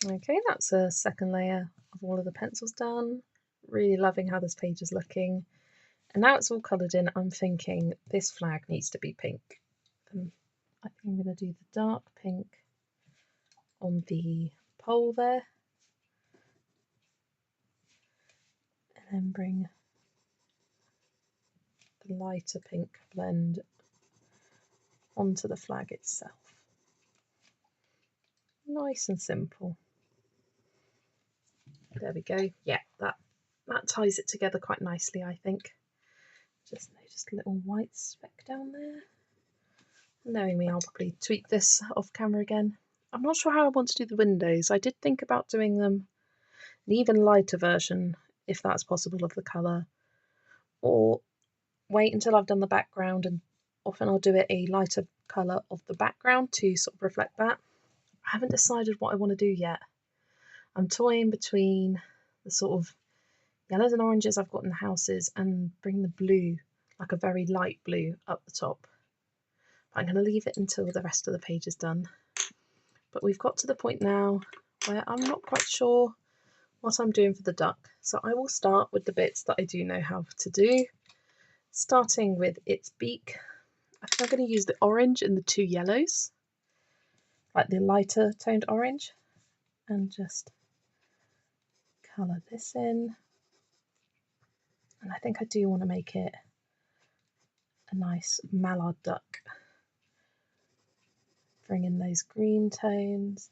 Okay, that's a second layer of all of the pencils done. Really loving how this page is looking. And now it's all coloured in, I'm thinking this flag needs to be pink. I think I'm going to do the dark pink on the pole there. And then bring the lighter pink blend onto the flag itself. Nice and simple. There we go. Yeah, that ties it together quite nicely, I think. Just noticed a little white speck down there. Knowing me, I'll probably tweak this off camera again. I'm not sure how I want to do the windows. I did think about doing them an even lighter version, if that's possible, of the colour, or wait until I've done the background, and often I'll do it a lighter colour of the background to sort of reflect that. I haven't decided what I want to do yet. I'm toying between the sort of yellows and oranges I've got in the houses and bring the blue, like a very light blue, up the top. I'm going to leave it until the rest of the page is done. But we've got to the point now where I'm not quite sure what I'm doing for the duck. So I will start with the bits that I do know how to do, starting with its beak. I think I'm going to use the orange and the two yellows, like the lighter toned orange, and just colour this in. And I think I do want to make it a nice mallard duck. Bring in those green tones.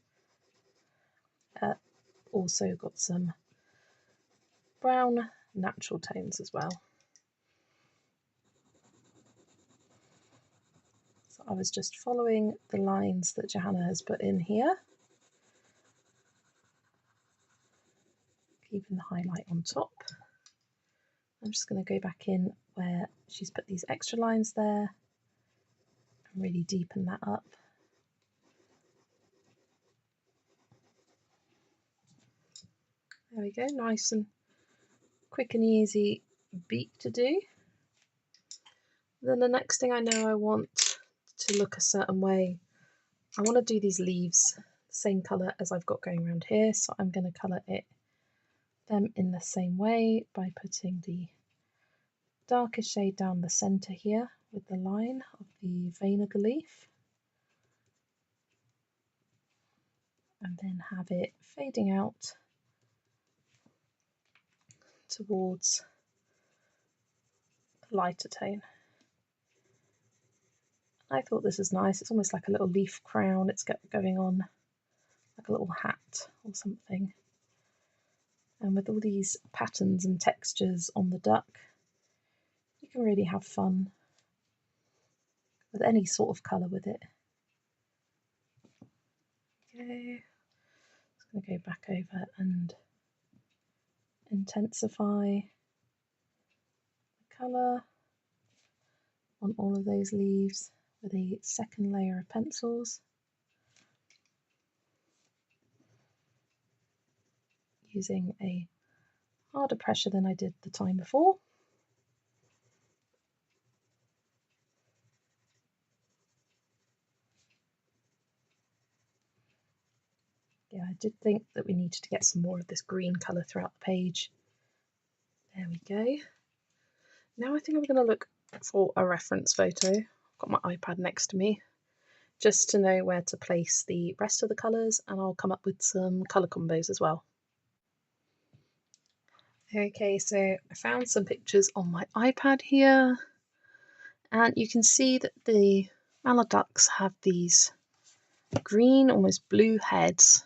Also got some brown natural tones as well. So I was just following the lines that Johanna has put in here, keeping the highlight on top. I'm just going to go back in where she's put these extra lines there and really deepen that up. There we go, nice and quick and easy beak to do. Then the next thing I know I want to look a certain way, I want to do these leaves the same colour as I've got going around here, so I'm going to colour them in the same way by putting the darkest shade down the centre here with the line of the vinegar leaf, and then have it fading out towards a lighter tone. I thought this is nice. It's almost like a little leaf crown it's got going on, like a little hat or something. And with all these patterns and textures on the duck, you can really have fun with any sort of colour with it. Okay, just going to go back over and intensify the colour on all of those leaves with a second layer of pencils, using a harder pressure than I did the time before. Yeah, I did think that we needed to get some more of this green colour throughout the page. There we go. Now I think I'm going to look for a reference photo. I've got my iPad next to me, just to know where to place the rest of the colours, and I'll come up with some colour combos as well. Okay, so I found some pictures on my iPad here, and you can see that the mallard ducks have these green, almost blue heads,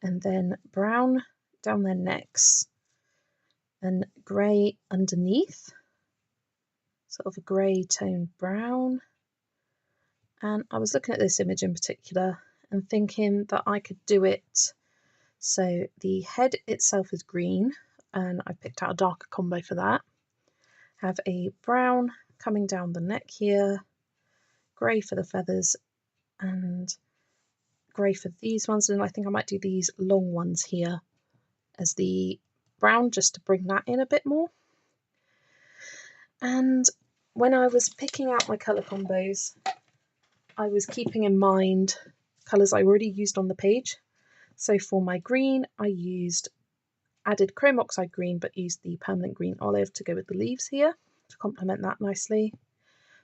and then brown down their necks and grey underneath, sort of a grey toned brown. And I was looking at this image in particular and thinking that I could do it so the head itself is green, and I picked out a darker combo for that. Have a brown coming down the neck here, grey for the feathers, and grey for these ones, and I think I might do these long ones here as the brown, just to bring that in a bit more. And when I was picking out my colour combos, I was keeping in mind colours I already used on the page. So for my green, I added chrome oxide green, but used the permanent green olive to go with the leaves here to complement that nicely.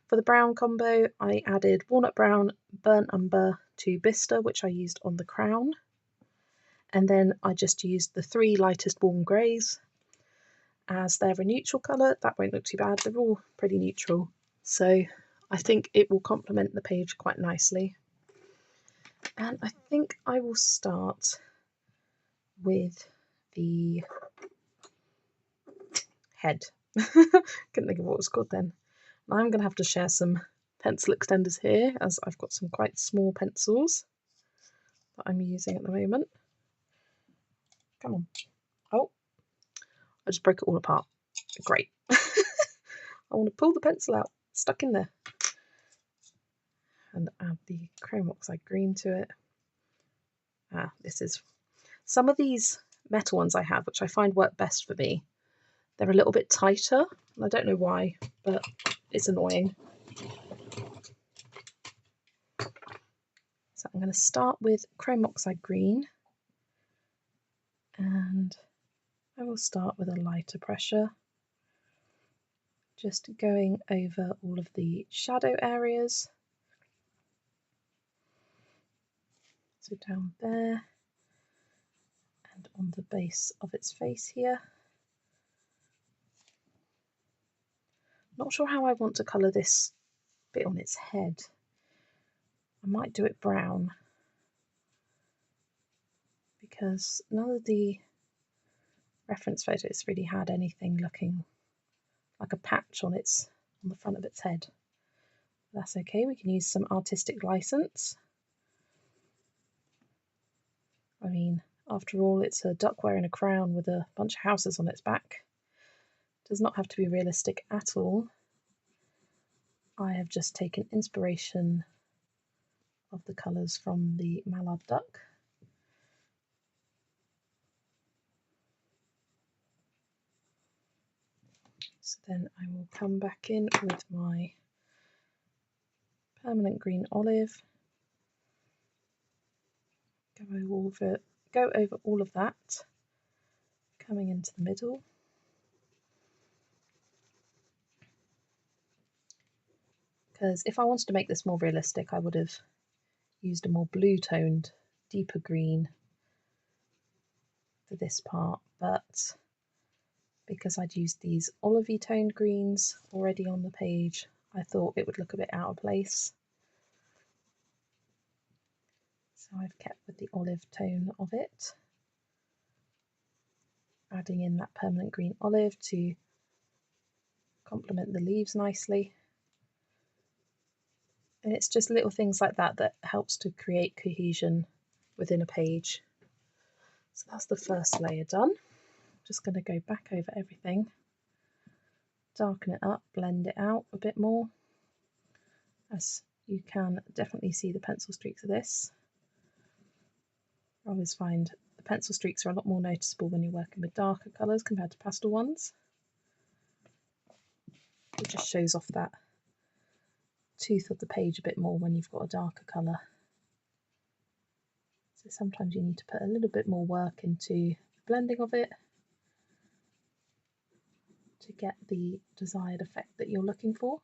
For the brown combo, I added walnut brown, burnt umber to Bista, which I used on the crown. And then I just used the 3 lightest warm greys. As they're a neutral colour, that won't look too bad. They're all pretty neutral. So I think it will complement the page quite nicely. And I think I will start with the head. Couldn't think of what it was called then. I'm going to have to share some pencil extenders here, as I've got some quite small pencils that I'm using at the moment. Come on. Oh, I just broke it all apart. Great. I want to pull the pencil out, stuck in there. And add the chrome oxide green to it. This is some of these metal ones I have, which I find work best for me. They're a little bit tighter, and I don't know why, but it's annoying. So I'm going to start with chrome oxide green, and I will start with a lighter pressure, just going over all of the shadow areas. So down there and on the base of its face here. Not sure how I want to colour this bit on its head. I might do it brown, because none of the reference photos really had anything looking like a patch on the front of its head. That's okay, we can use some artistic license. I mean, after all, it's a duck wearing a crown with a bunch of houses on its back. It does not have to be realistic at all. I have just taken inspiration of the colours from the mallard duck. So then I will come back in with my permanent green olive, go over all of that, coming into the middle. Because if I wanted to make this more realistic, I would have used a more blue-toned, deeper green for this part, but because I'd used these olivey toned greens already on the page, I thought it would look a bit out of place. So I've kept with the olive tone of it, adding in that permanent green olive to complement the leaves nicely. And it's just little things like that that helps to create cohesion within a page. So that's the first layer done. I'm just going to go back over everything, darken it up, blend it out a bit more, as you can definitely see the pencil streaks of this. I always find the pencil streaks are a lot more noticeable when you're working with darker colours compared to pastel ones. It just shows off that tooth of the page a bit more when you've got a darker colour. So sometimes you need to put a little bit more work into the blending of it to get the desired effect that you're looking for.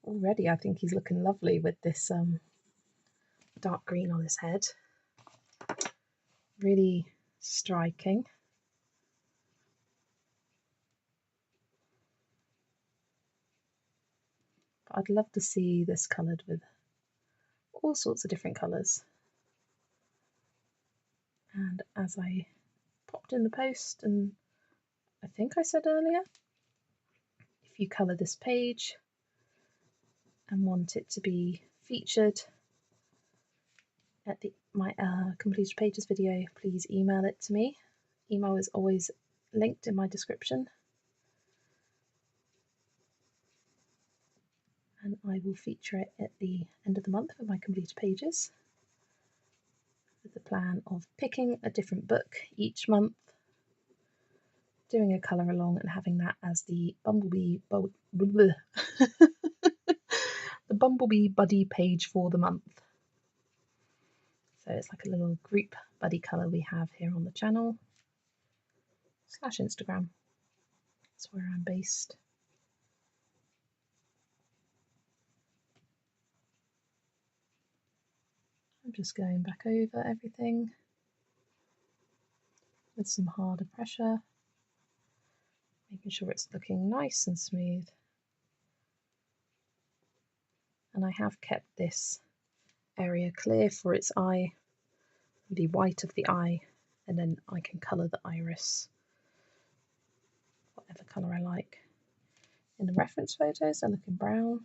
Already I think he's looking lovely with this dark green on his head. Really striking. But I'd love to see this coloured with all sorts of different colours. And as I popped in the post, and I think I said earlier, if you colour this page and want it to be featured at my completed pages video, please email it to me. Email is always linked in my description, and I will feature it at the end of the month for my completed pages, with the plan of picking a different book each month, doing a colour along, and having that as the the Bumblebee buddy page for the month. So it's like a little group buddy colour we have here on the channel / Instagram. That's where I'm based. I'm just going back over everything with some harder pressure, making sure it's looking nice and smooth. And I have kept this area clear for its eye, the white of the eye, and then I can colour the iris whatever colour I like. In the reference photos they're looking brown.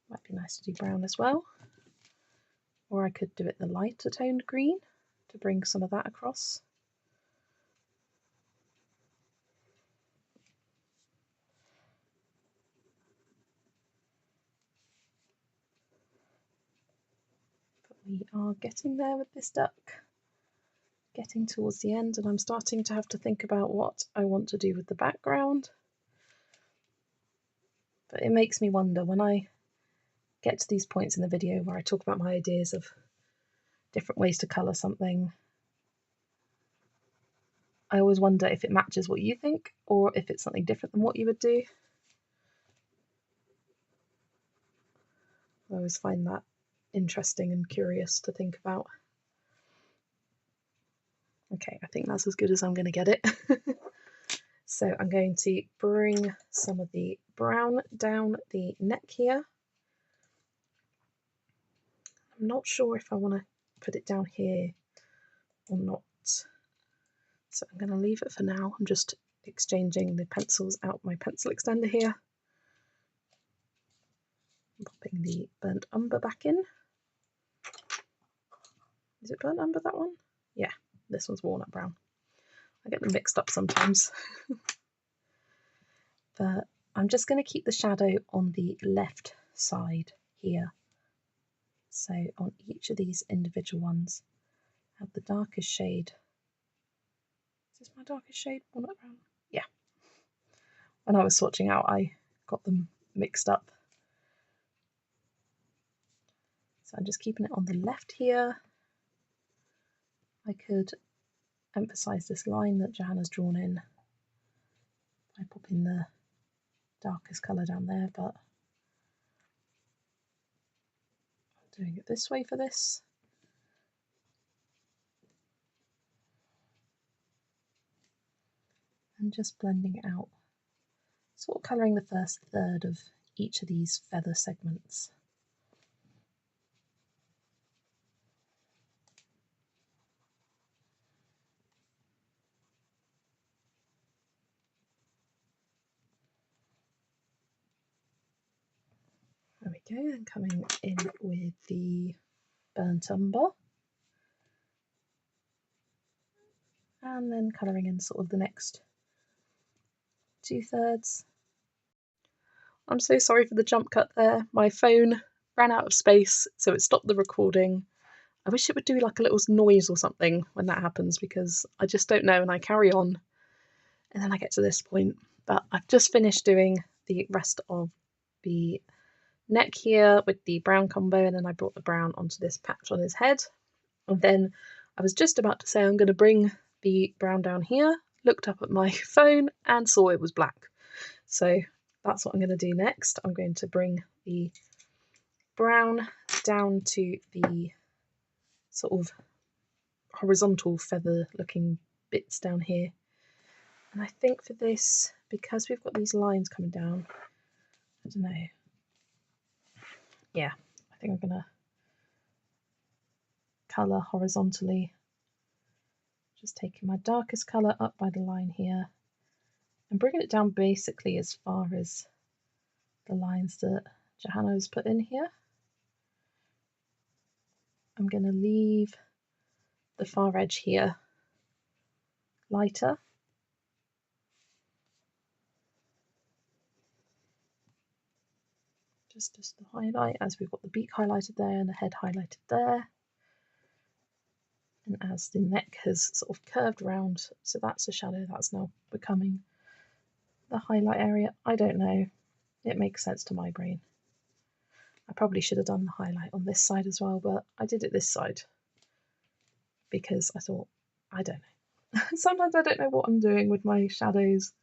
Might be nice to do brown as well. Or I could do it the lighter toned green to bring some of that across. But we are getting there with this duck. Getting towards the end, and I'm starting to have to think about what I want to do with the background. But it makes me wonder, when I get to these points in the video where I talk about my ideas of different ways to colour something, I always wonder if it matches what you think or if it's something different than what you would do. I always find that interesting and curious to think about. Okay, I think that's as good as I'm going to get it. So I'm going to bring some of the brown down the neck here. I'm not sure if I want to put it down here or not, so I'm going to leave it for now. I'm just exchanging the pencils out my pencil extender here. Popping the burnt umber back in. Is it burnt umber, that one? Yeah, this one's walnut brown. I get them mixed up sometimes. But I'm just going to keep the shadow on the left side here. So on each of these individual ones, I have the darkest shade. Is this my darkest shade? Walnut brown? Yeah. When I was swatching out, I got them mixed up. So I'm just keeping it on the left here. I could emphasise this line that Johanna's drawn in by popping the darkest colour down there, but I'm doing it this way for this. And just blending it out, sort of colouring the first third of each of these feather segments. There we go, and coming in with the burnt umber. And then colouring in sort of the next 2/3. I'm so sorry for the jump cut there. My phone ran out of space, so it stopped the recording. I wish it would do like a little noise or something when that happens, because I just don't know, and I carry on. And then I get to this point. But I've just finished doing the rest of the neck here with the brown combo, and then I brought the brown onto this patch on his head. And then I was just about to say I'm going to bring the brown down here, looked up at my phone and saw it was black. So that's what I'm going to do next. I'm going to bring the brown down to the sort of horizontal feather looking bits down here. And I think for this, because we've got these lines coming down, I don't know. Yeah, I think I'm going to colour horizontally. Just taking my darkest colour up by the line here and bringing it down basically as far as the lines that Johanna has put in here. I'm going to leave the far edge here lighter. Just the highlight, as we've got the beak highlighted there and the head highlighted there. And as the neck has sort of curved round, so that's a shadow that's now becoming the highlight area. I don't know. It makes sense to my brain. I probably should have done the highlight on this side as well, but I did it this side because I thought, I don't know. Sometimes I don't know what I'm doing with my shadows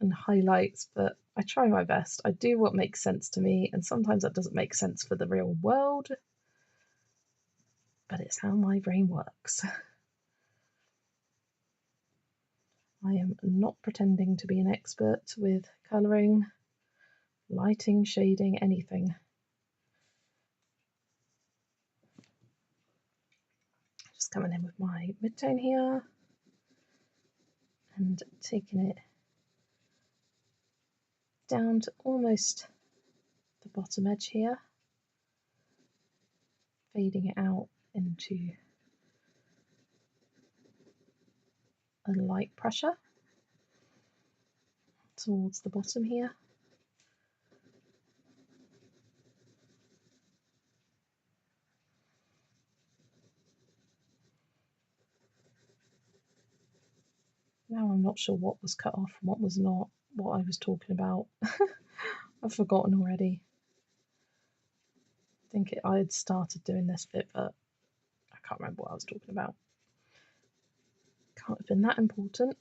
and highlights, but I try my best. I do what makes sense to me, and sometimes that doesn't make sense for the real world, but it's how my brain works. I am not pretending to be an expert with colouring, lighting, shading, anything. Just coming in with my mid-tone here and taking it down to almost the bottom edge here, fading it out into a light pressure towards the bottom here. Now I'm not sure what was cut off and what was not, what I was talking about. I've forgotten already. I think I had started doing this bit, but I can't remember what I was talking about. Can't have been that important.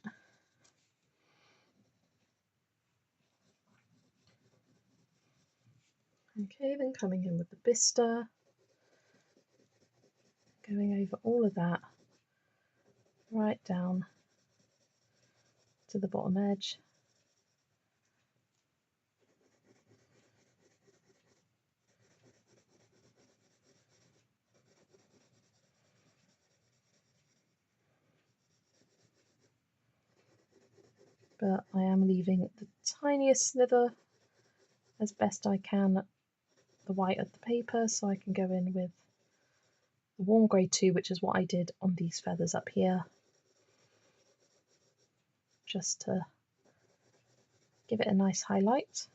Okay, then coming in with the Bista, going over all of that, right down to the bottom edge. But I am leaving the tiniest slither as best I can, the white of the paper, so I can go in with the warm grey 2, which is what I did on these feathers up here, just to give it a nice highlight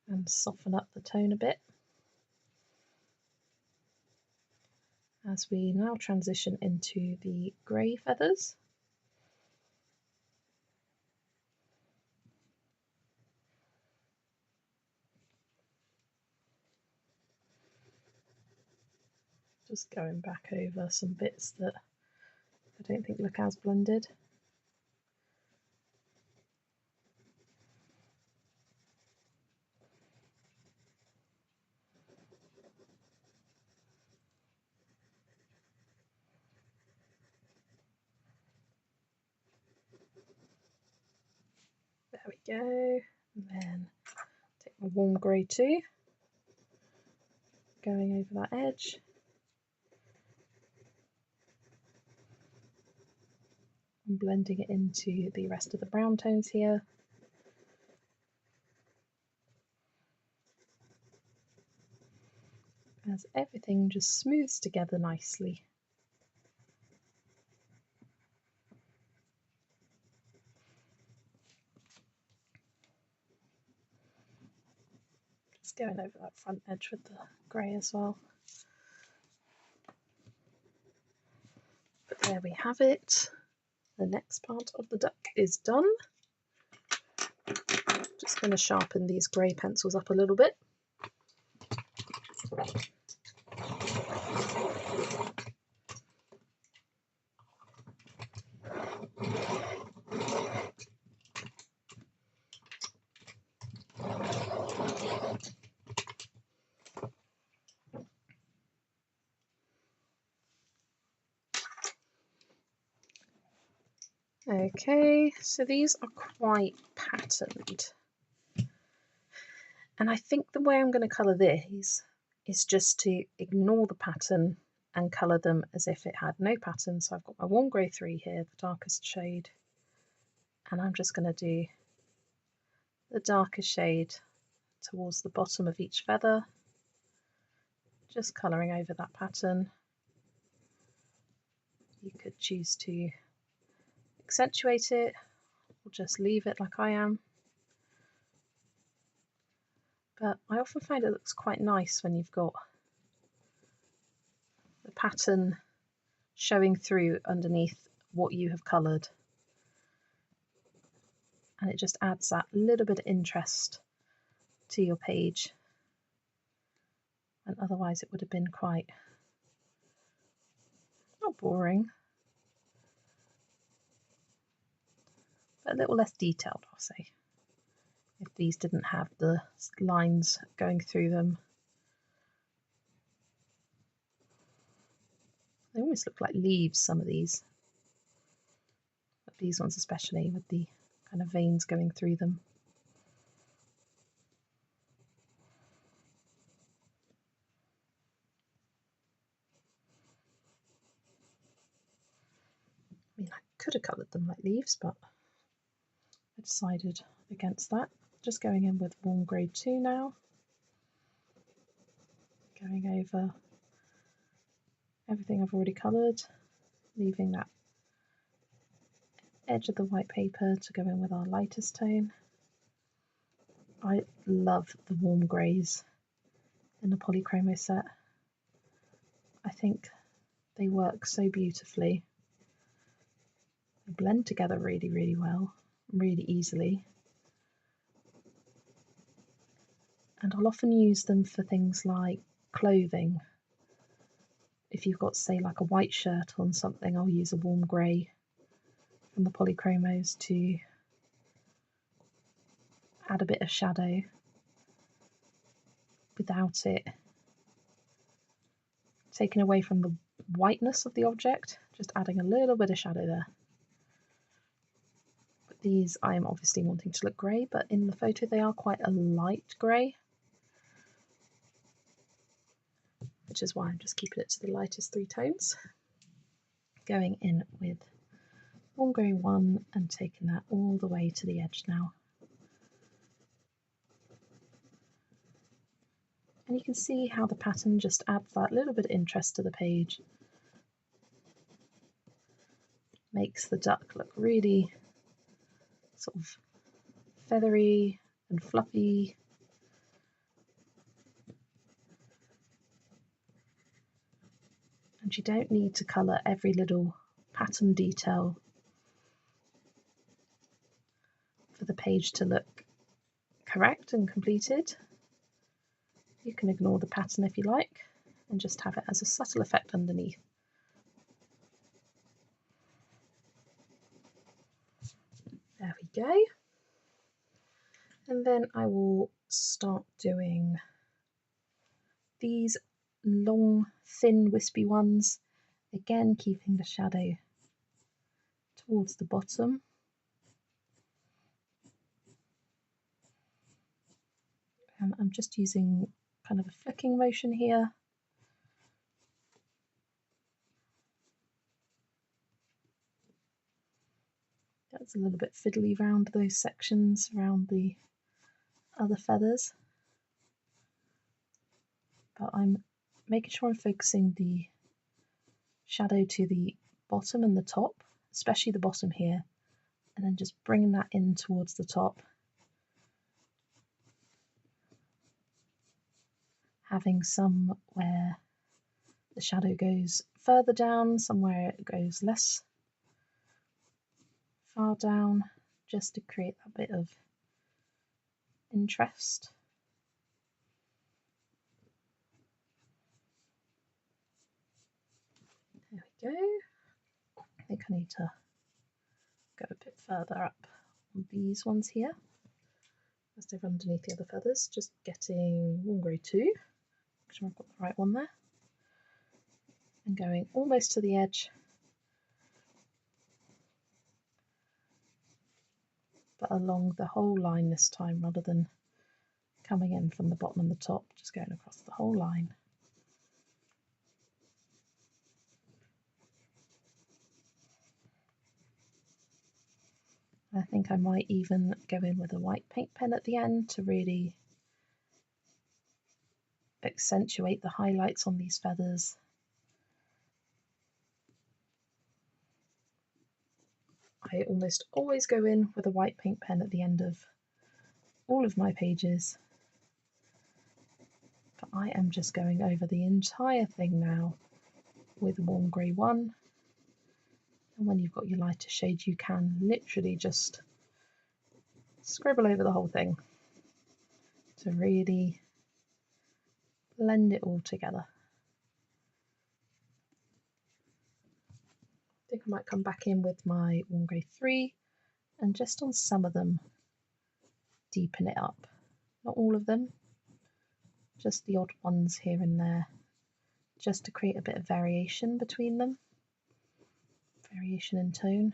and soften up the tone a bit. As we now transition into the grey feathers. Just going back over some bits that I don't think look as blended. There we go. And then take my warm grey 2, going over that edge. And blending it into the rest of the brown tones here. As everything just smooths together nicely. Just going over that front edge with the grey as well. But there we have it. The next part of the duck is done. Just going to sharpen these grey pencils up a little bit. Okay, so these are quite patterned. And I think the way I'm going to colour these is just to ignore the pattern and colour them as if it had no pattern. So I've got my warm grey 3 here, the darkest shade, and I'm just going to do the darkest shade towards the bottom of each feather, just colouring over that pattern. You could choose to accentuate it or just leave it like I am. But I often find it looks quite nice when you've got the pattern showing through underneath what you have coloured. and it just adds that little bit of interest to your page, and otherwise it would have been quite, not boring, but a little less detailed, I'll say, if these didn't have the lines going through them. They almost look like leaves, some of these, but these ones especially, with the kind of veins going through them. I mean, I could have coloured them like leaves, but I decided against that. Just going in with warm grey 2 now, going over everything I've already coloured, leaving that edge of the white paper to go in with our lightest tone. I love the warm greys in the Polychromo set. I think they work so beautifully. They blend together really, really well, really easily. And I'll often use them for things like clothing. If you've got, say, like a white shirt on something, I'll use a warm grey from the Polychromos to add a bit of shadow without it taking away from the whiteness of the object, just adding a little bit of shadow there. But these I am obviously wanting to look grey, but in the photo they are quite a light grey, which is why I'm just keeping it to the lightest 3 tones. Going in with warm grey 1 and taking that all the way to the edge now. And you can see how the pattern just adds that little bit of interest to the page. Makes the duck look really sort of feathery and fluffy. And you don't need to colour every little pattern detail for the page to look correct and completed. You can ignore the pattern if you like and just have it as a subtle effect underneath. There we go. And then I will start doing these long, thin, wispy ones, again keeping the shadow towards the bottom. I'm just using kind of a flicking motion here. That's a little bit fiddly around those sections, around the other feathers. But I'm making sure I'm focusing the shadow to the bottom and the top, especially the bottom here, and then just bringing that in towards the top. Having some where the shadow goes further down, somewhere it goes less far down, just to create that bit of interest. There we go. I think I need to go a bit further up on these ones here as they're underneath the other feathers. Just getting warm grey 2, make sure I've got the right one there, and going almost to the edge, but along the whole line this time rather than coming in from the bottom and the top, just going across the whole line. I think I might even go in with a white paint pen at the end to really accentuate the highlights on these feathers. I almost always go in with a white paint pen at the end of all of my pages, but I am just going over the entire thing now with warm grey 1. And when you've got your lighter shade, you can literally just scribble over the whole thing to really blend it all together. I think I might come back in with my Warm Grey 3 and just on some of them deepen it up. Not all of them, just the odd ones here and there, just to create a bit of variation between them, variation in tone.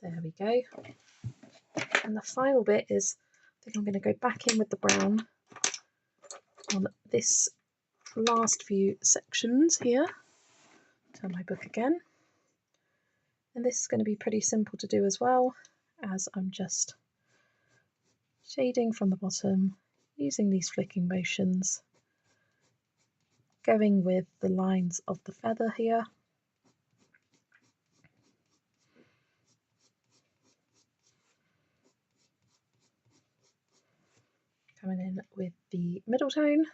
There we go. And the final bit is, I think I'm going to go back in with the brown on this last few sections here. Turn my book again. And this is going to be pretty simple to do as well, as I'm just shading from the bottom, using these flicking motions, going with the lines of the feather here. Coming in with the middle tone,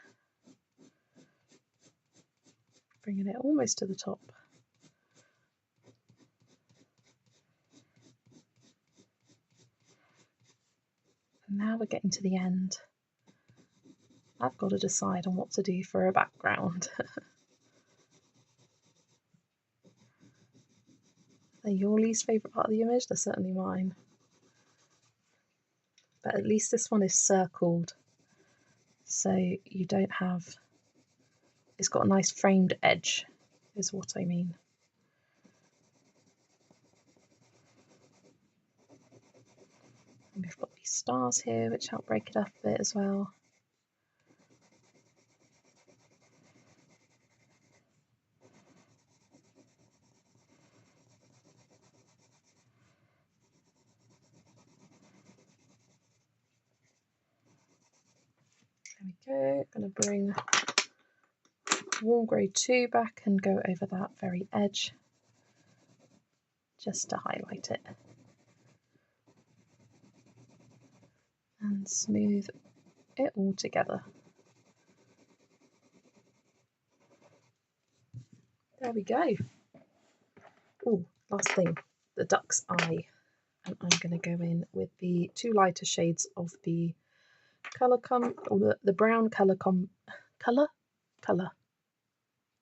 bringing it almost to the top. And now we're getting to the end. I've got to decide on what to do for a background. They're your least favourite part of the image, they're certainly mine. But at least this one is circled, so you don't have, it's got a nice framed edge, is what I mean. And we've got these stars here which help break it up a bit as well. There we go. I'm going to bring Warm Grey 2 back and go over that very edge just to highlight it. And smooth it all together. There we go. Oh, last thing, the duck's eye. And I'm going to go in with the two lighter shades of the the brown colour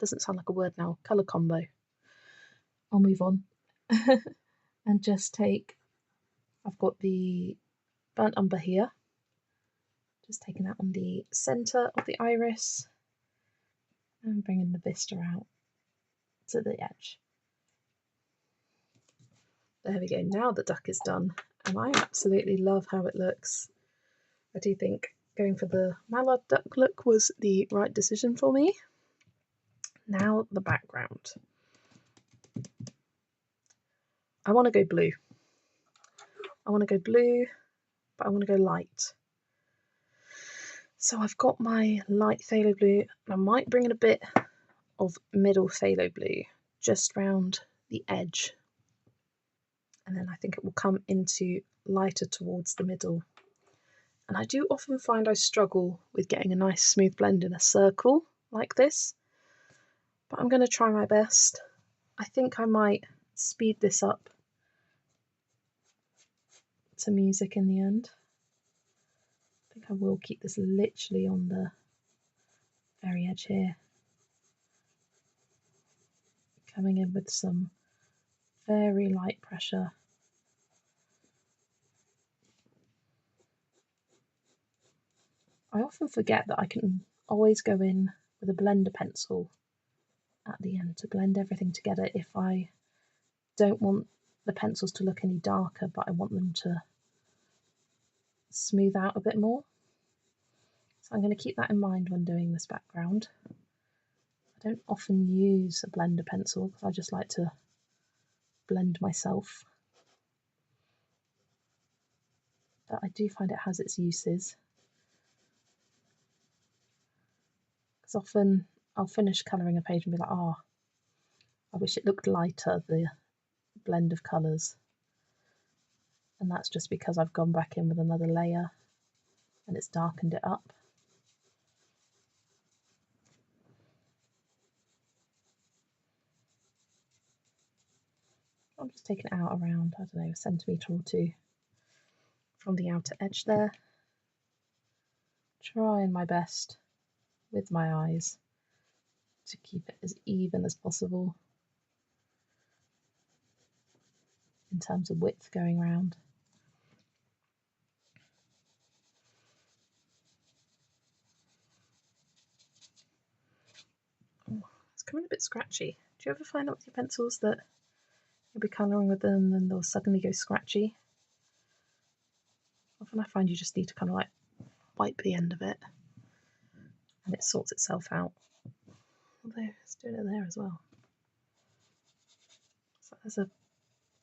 doesn't sound like a word now, colour combo. I'll move on. And just take, I've got the burnt umber here, just taking that on the centre of the iris and bringing the vista out to the edge. There we go, now the duck is done, and I absolutely love how it looks. I do think going for the mallard duck look was the right decision for me. Now the background. I want to go blue. I want to go blue, but I want to go light. So I've got my light phthalo blue. I might bring in a bit of middle phthalo blue just round the edge. And then I think it will come into lighter towards the middle. And I do often find I struggle with getting a nice smooth blend in a circle like this. But I'm going to try my best. I think I might speed this up to music in the end. I think I will keep this literally on the very edge here. Coming in with some very light pressure. I often forget that I can always go in with a blender pencil at the end to blend everything together if I don't want the pencils to look any darker, but I want them to smooth out a bit more. So I'm going to keep that in mind when doing this background. I don't often use a blender pencil because I just like to blend myself. But I do find it has its uses. Because often I'll finish colouring a page and be like, oh, I wish it looked lighter, the blend of colours. And that's just because I've gone back in with another layer and it's darkened it up. I'm just taking it out around, I don't know, a centimetre or two from the outer edge there. Trying my best with my eyes to keep it as even as possible in terms of width going round. Oh, it's coming a bit scratchy. Do you ever find that with your pencils that you'll be colouring with them and they'll suddenly go scratchy? Often I find you just need to kind of like wipe the end of it and it sorts itself out. Although it's doing it there as well. So there's a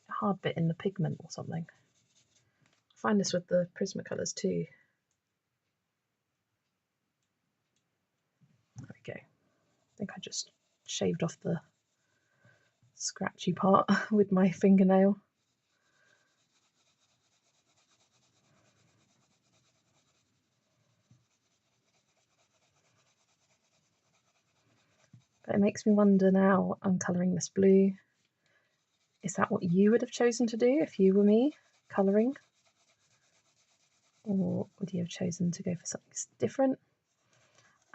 hard bit in the pigment or something. I find this with the Prismacolors too. There we go. I think I just shaved off the scratchy part with my fingernail. But it makes me wonder now, I'm colouring this blue, is that what you would have chosen to do if you were me, colouring? Or would you have chosen to go for something different?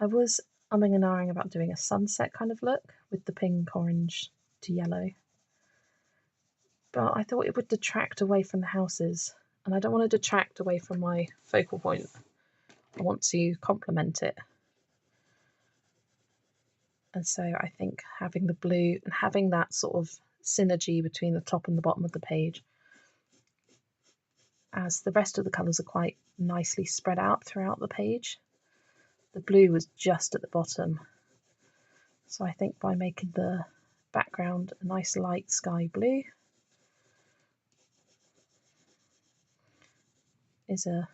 I was umming and ahhing about doing a sunset kind of look with the pink, orange to yellow. But I thought it would detract away from the houses, and I don't want to detract away from my focal point. I want to complement it. And so I think having the blue and having that sort of synergy between the top and the bottom of the page, as the rest of the colours are quite nicely spread out throughout the page, the blue was just at the bottom. So I think by making the background a nice light sky blue is a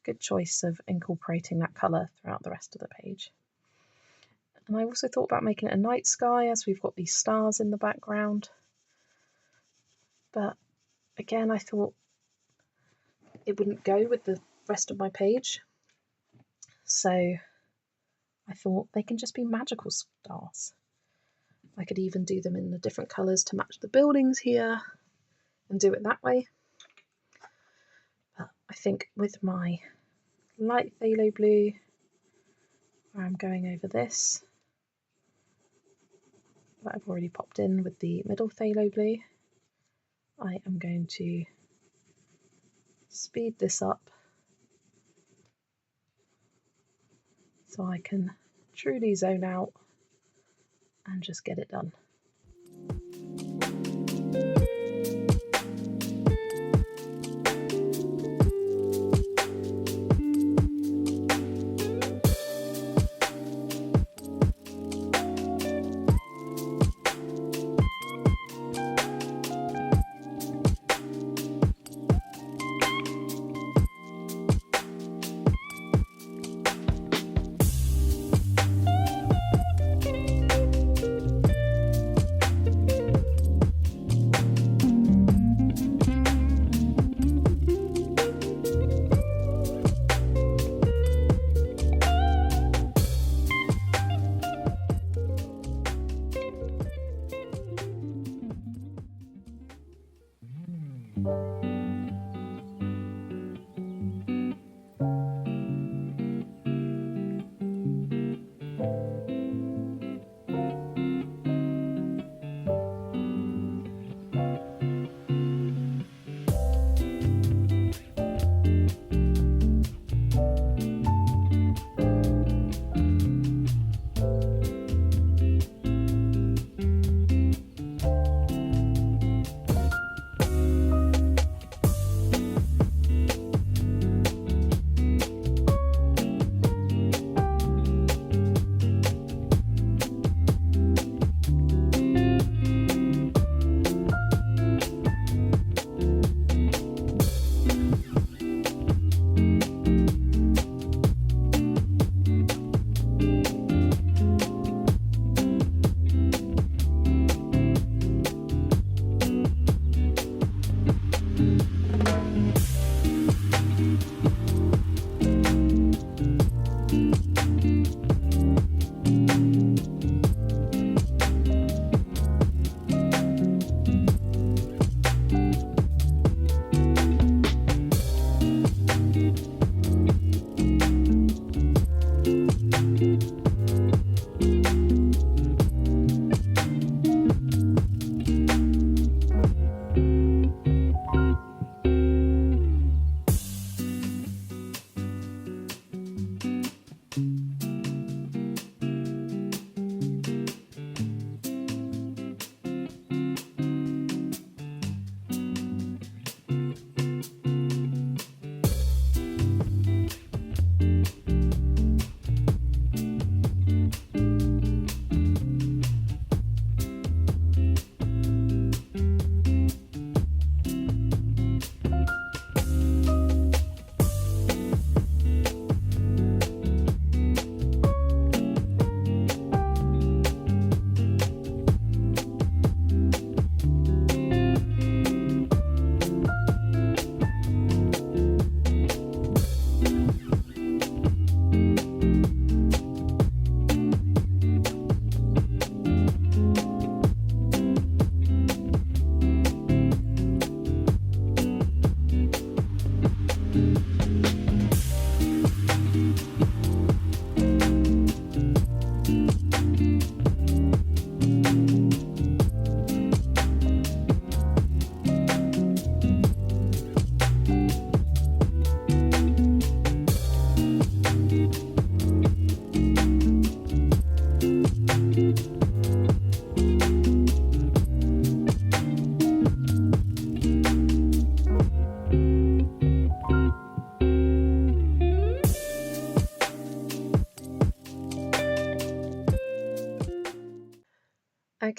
good choice of incorporating that colour throughout the rest of the page. And I also thought about making it a night sky, as we've got these stars in the background. But again, I thought it wouldn't go with the rest of my page. So I thought they can just be magical stars. I could even do them in the different colours to match the buildings here and do it that way. But I think with my light phthalo blue, where I'm going over this, that I've already popped in with the middle phthalo blue, I am going to speed this up so I can truly zone out and just get it done.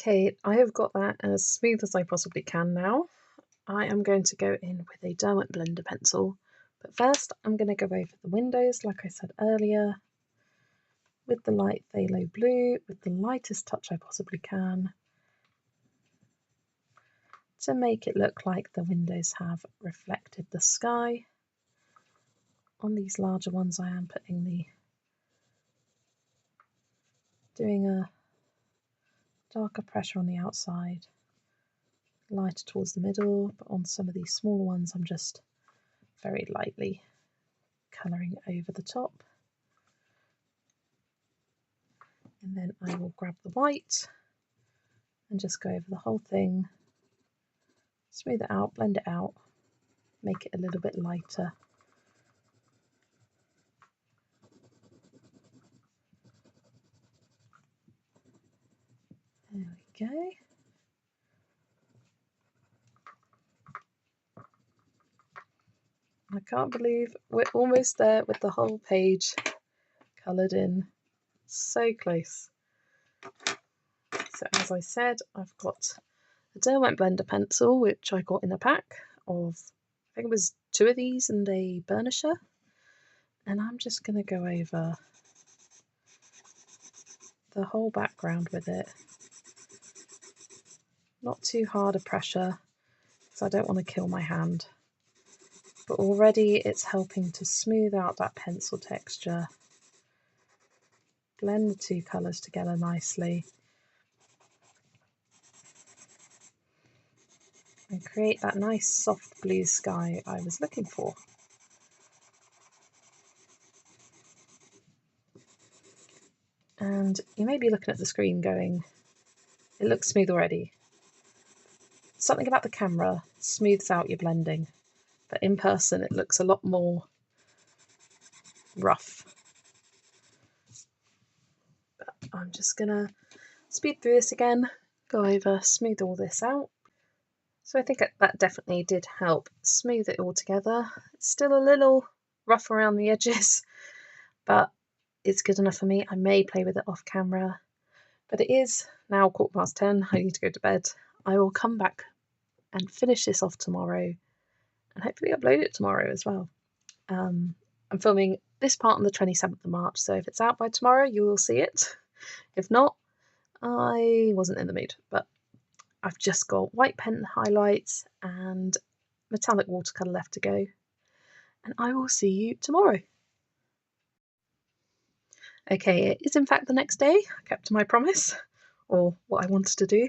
Okay, I have got that as smooth as I possibly can now. I am going to go in with a Derwent Blender pencil, but first I'm going to go over the windows, like I said earlier, with the light phthalo blue, with the lightest touch I possibly can, to make it look like the windows have reflected the sky. On these larger ones I am doing a darker pressure on the outside, lighter towards the middle, but on some of these smaller ones I'm just very lightly colouring over the top. And then I will grab the white and just go over the whole thing, smooth it out, blend it out, make it a little bit lighter. There we go. I can't believe we're almost there with the whole page coloured in. So close. So as I said, I've got a Derwent Blender pencil, which I got in a pack of, I think it was 2 of these and a burnisher. And I'm just going to go over the whole background with it. Not too hard a pressure, because I don't want to kill my hand. But already it's helping to smooth out that pencil texture, blend the two colours together nicely, and create that nice soft blue sky I was looking for. And you may be looking at the screen going, it looks smooth already. Something about the camera smooths out your blending, but in person it looks a lot more rough. But I'm just gonna speed through this again, go over, smooth all this out. So I think that definitely did help smooth it all together. It's still a little rough around the edges, but it's good enough for me. I may play with it off camera, but it is now 10:15. I need to go to bed. I will come back and finish this off tomorrow and hopefully upload it tomorrow as well. I'm filming this part on the 27th of March, so if it's out by tomorrow, you will see it. If not, I wasn't in the mood, but I've just got white pen highlights and metallic watercolour left to go, and I will see you tomorrow. Okay, it is in fact the next day. I kept to my promise, or what I wanted to do,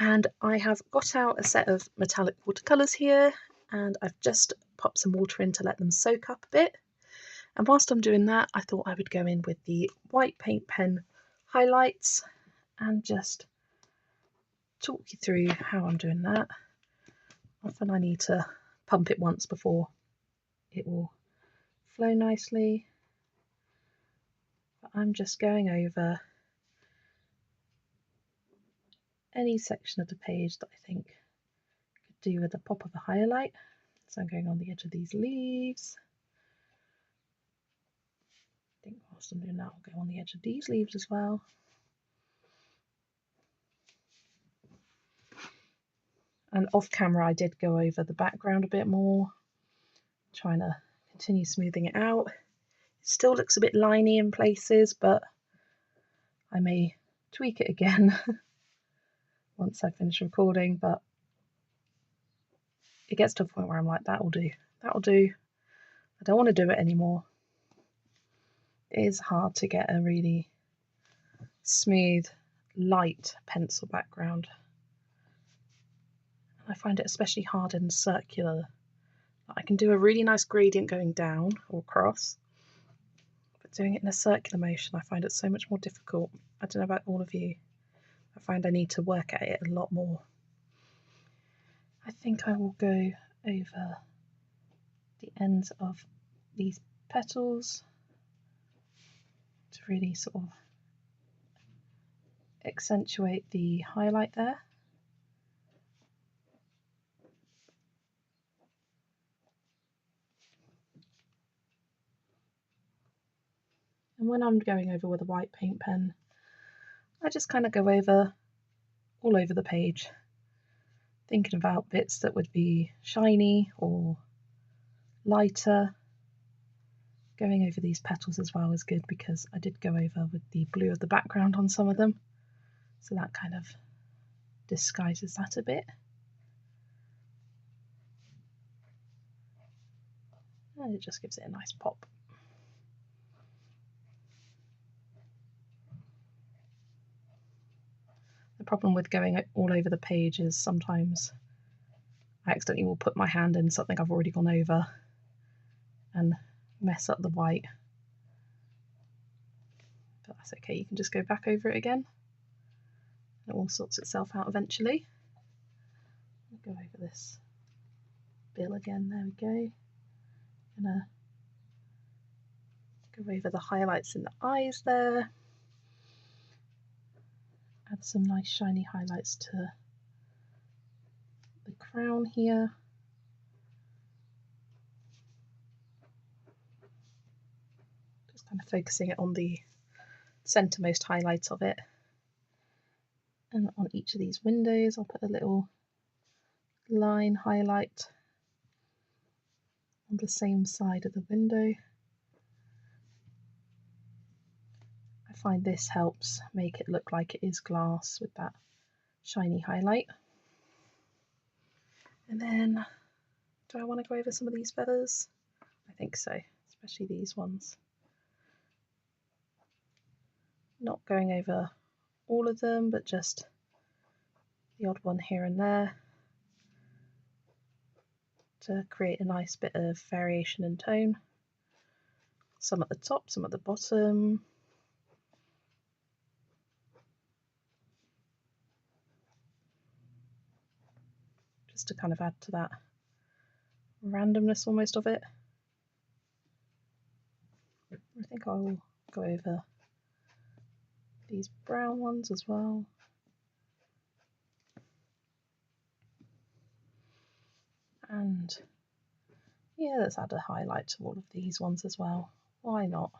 and I have got out a set of metallic watercolours here, and I've just popped some water in to let them soak up a bit. And whilst I'm doing that, I thought I would go in with the white paint pen highlights and just talk you through how I'm doing that. Often I need to pump it once before it will flow nicely. But I'm just going over any section of the page that I think could do with a pop of a highlight. So I'm going on the edge of these leaves. I think whilst I'm doing that, I'll go on the edge of these leaves as well. And off camera, I did go over the background a bit more, trying to continue smoothing it out. It still looks a bit liney in places, but I may tweak it again once I finish recording. But it gets to a point where I'm like, that'll do. That'll do. I don't want to do it anymore. It is hard to get a really smooth, light pencil background. I find it especially hard in circular. I can do a really nice gradient going down or across, but doing it in a circular motion, I find it so much more difficult. I don't know about all of you. I find I need to work at it a lot more. I think I will go over the ends of these petals to really sort of accentuate the highlight there. And when I'm going over with a white paint pen, I just kind of go over all over the page, thinking about bits that would be shiny or lighter. Going over these petals as well is good because I did go over with the blue of the background on some of them, so that kind of disguises that a bit. And it just gives it a nice pop. The problem with going all over the page is sometimes I accidentally will put my hand in something I've already gone over and mess up the white. But that's okay, you can just go back over it again. It all sorts itself out eventually. I'll go over this bill again, there we go. Gonna go over the highlights in the eyes there. Add some nice shiny highlights to the crown here. Just kind of focusing it on the centermost highlights of it. And on each of these windows I'll put a little line highlight on the same side of the window. I find this helps make it look like it is glass with that shiny highlight. And then, do I want to go over some of these feathers? I think so, especially these ones. Not going over all of them, but just the odd one here and there to create a nice bit of variation in tone. Some at the top, some at the bottom. Just to kind of add to that randomness almost of it. I think I'll go over these brown ones as well. And yeah, let's add a highlight to all of these ones as well. Why not?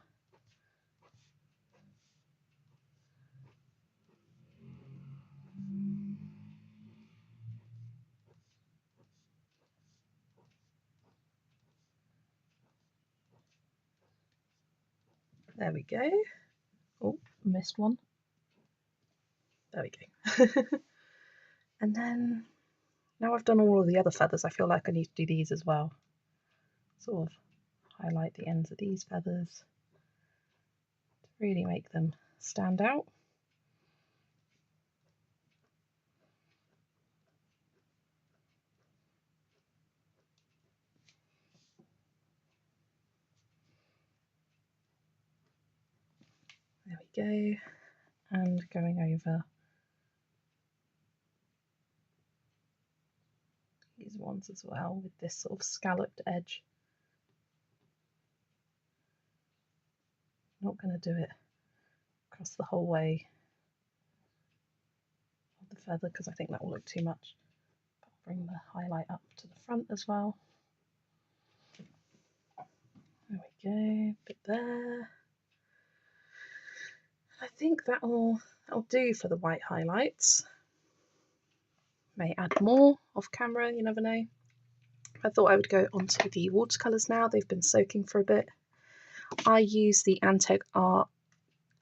There we go. Oh, missed one. There we go. And then, now I've done all of the other feathers, I feel like I need to do these as well. Sort of highlight the ends of these feathers to really make them stand out. There we go. And going over these ones as well with this sort of scalloped edge. Not going to do it across the whole way of the feather because I think that will look too much. But I'll bring the highlight up to the front as well. There we go, bit there. I think that'll do for the white highlights. May add more off camera, you never know. I thought I would go onto the watercolours now. They've been soaking for a bit. I use the Antec Art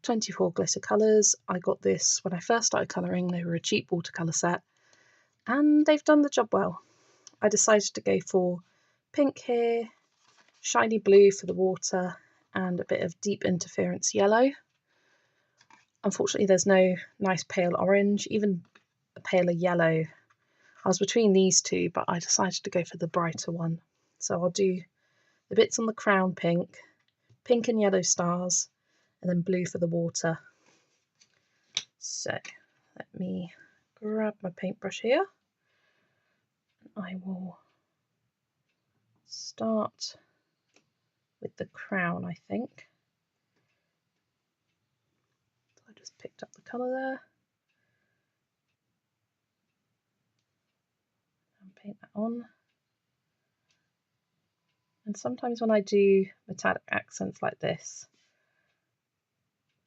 24 glitter colours. I got this when I first started colouring. They were a cheap watercolour set and they've done the job well. I decided to go for pink here, shiny blue for the water, and a bit of deep interference yellow. Unfortunately, there's no nice pale orange, even a paler yellow. I was between these two, but I decided to go for the brighter one. So I'll do the bits on the crown pink, pink and yellow stars, and then blue for the water. So let me grab my paintbrush here. I will start with the crown, I think. I just picked up the colour there. And paint that on. And sometimes when I do metallic accents like this,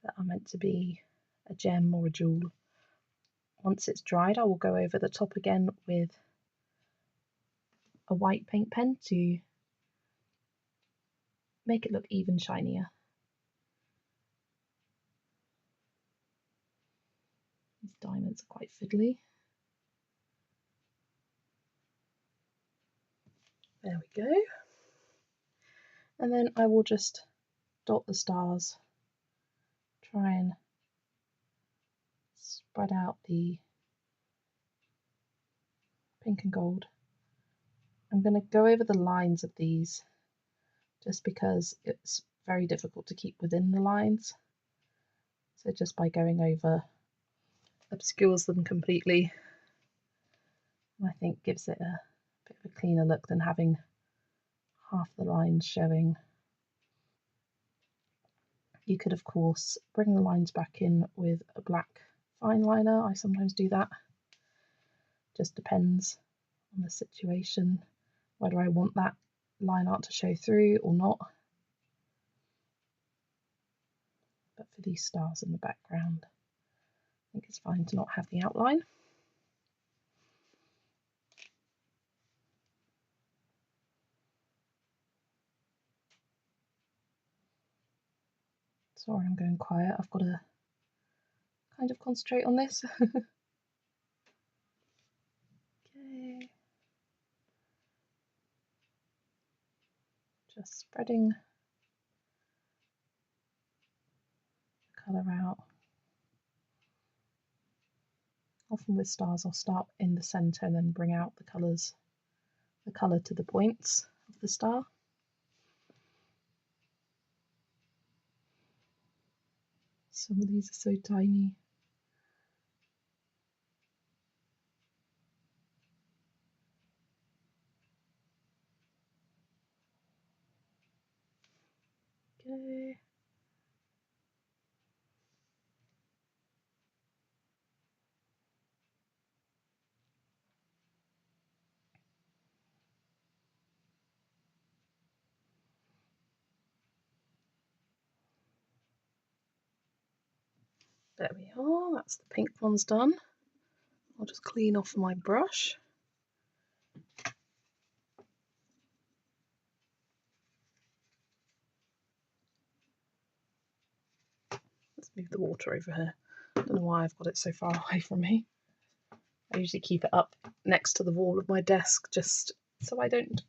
that are meant to be a gem or a jewel, Once it's dried, I will go over the top again with a white paint pen to make it look even shinier. These diamonds are quite fiddly. There we go. And then I will just dot the stars, try and spread out the pink and gold. I'm going to go over the lines of these just because it's very difficult to keep within the lines. So just by going over, obscures them completely, and I think gives it a bit of a cleaner look than having half the lines showing. You could of course bring the lines back in with a black fine liner. I sometimes do that. Just depends on the situation, whether I want that line art to show through or not. But for these stars in the background, I think it's fine to not have the outline. Sorry, I'm going quiet. I've got to kind of concentrate on this. Okay. Just spreading the colour out. Often with stars, I'll start in the centre and then bring out the colours, the colour to the points of the star. Some of these are so tiny. Okay. There we are, that's the pink ones done. I'll just clean off my brush. Let's move the water over here. I don't know why I've got it so far away from me. I usually keep it up next to the wall of my desk just so I don't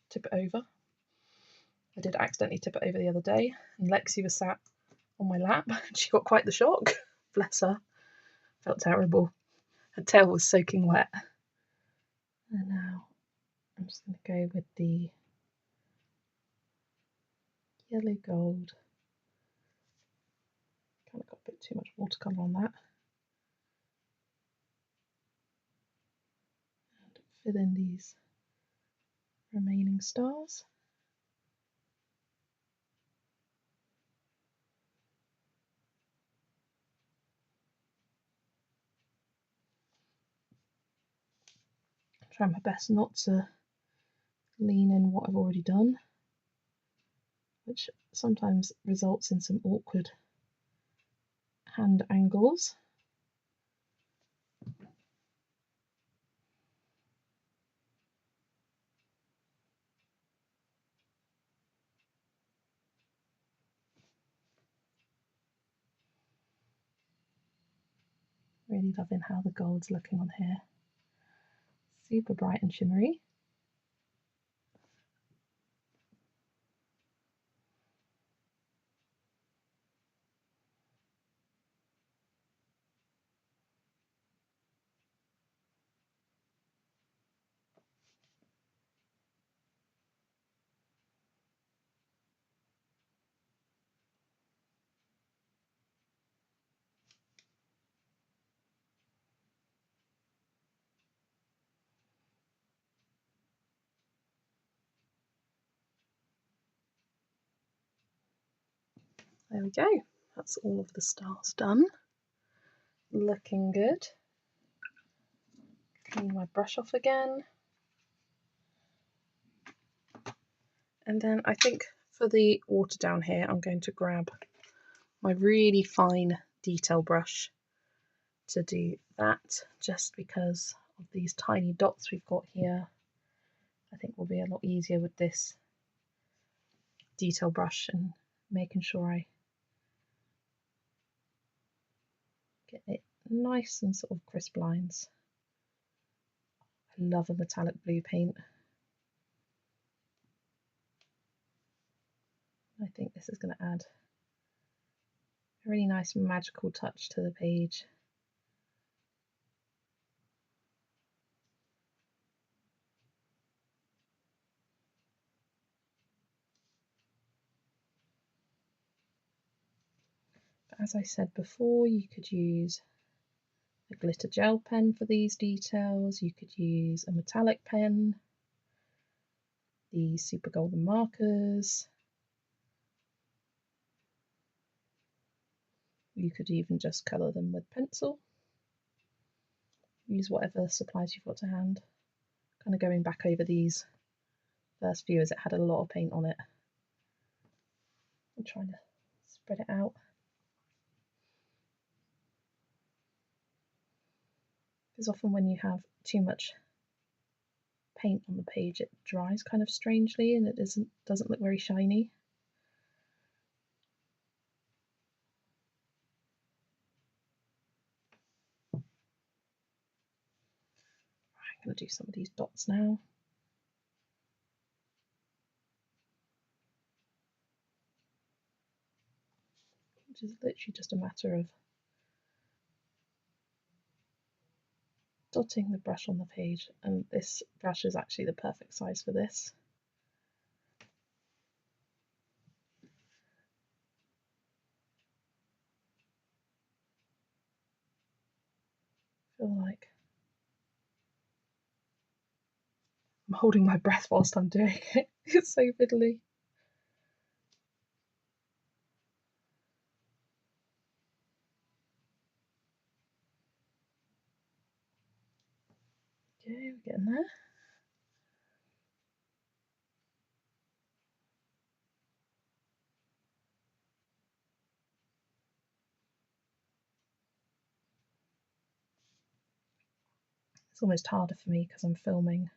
tip it over. I did accidentally tip it over the other day, and Lexi was sat on my lap and she got quite the shock. Bless her. Felt terrible. Her tail was soaking wet. And now I'm just going to go with the yellow gold. Kind of got a bit too much watercolour on that. And fill in these remaining stars. Try my best not to lean in what I've already done, which sometimes results in some awkward hand angles. Really loving how the gold's looking on here. Super bright and shimmery. There we go. That's all of the stars done. Looking good. Clean my brush off again. And then I think for the water down here, I'm going to grab my really fine detail brush to do that, just because of these tiny dots we've got here. I think will be a lot easier with this detail brush and making sure I get it nice and sort of crisp lines. I love a metallic blue paint. I think this is going to add a really nice magical touch to the page. But as I said before, you could use a glitter gel pen for these details, you could use a metallic pen, the super golden markers, you could even just colour them with pencil. Use whatever supplies you've got to hand. Kind of going back over these first few as it had a lot of paint on it. I'm trying to spread it out. Because often when you have too much paint on the page, it dries kind of strangely and it doesn't look very shiny. I'm going to do some of these dots now. Which is literally just a matter of dotting the brush on the page, and this brush is actually the perfect size for this. I feel like I'm holding my breath whilst I'm doing it. It's so fiddly. Okay, we're getting there. It's almost harder for me because I'm filming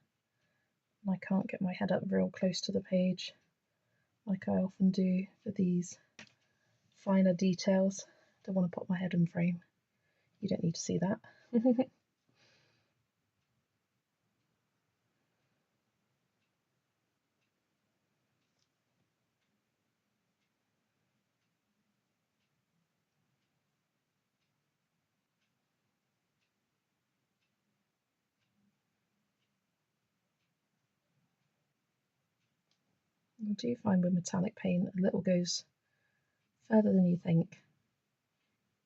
and I can't get my head up real close to the page like I often do for these finer details. Don't want to pop my head in frame. You don't need to see that. I do find with metallic paint a little goes further than you think.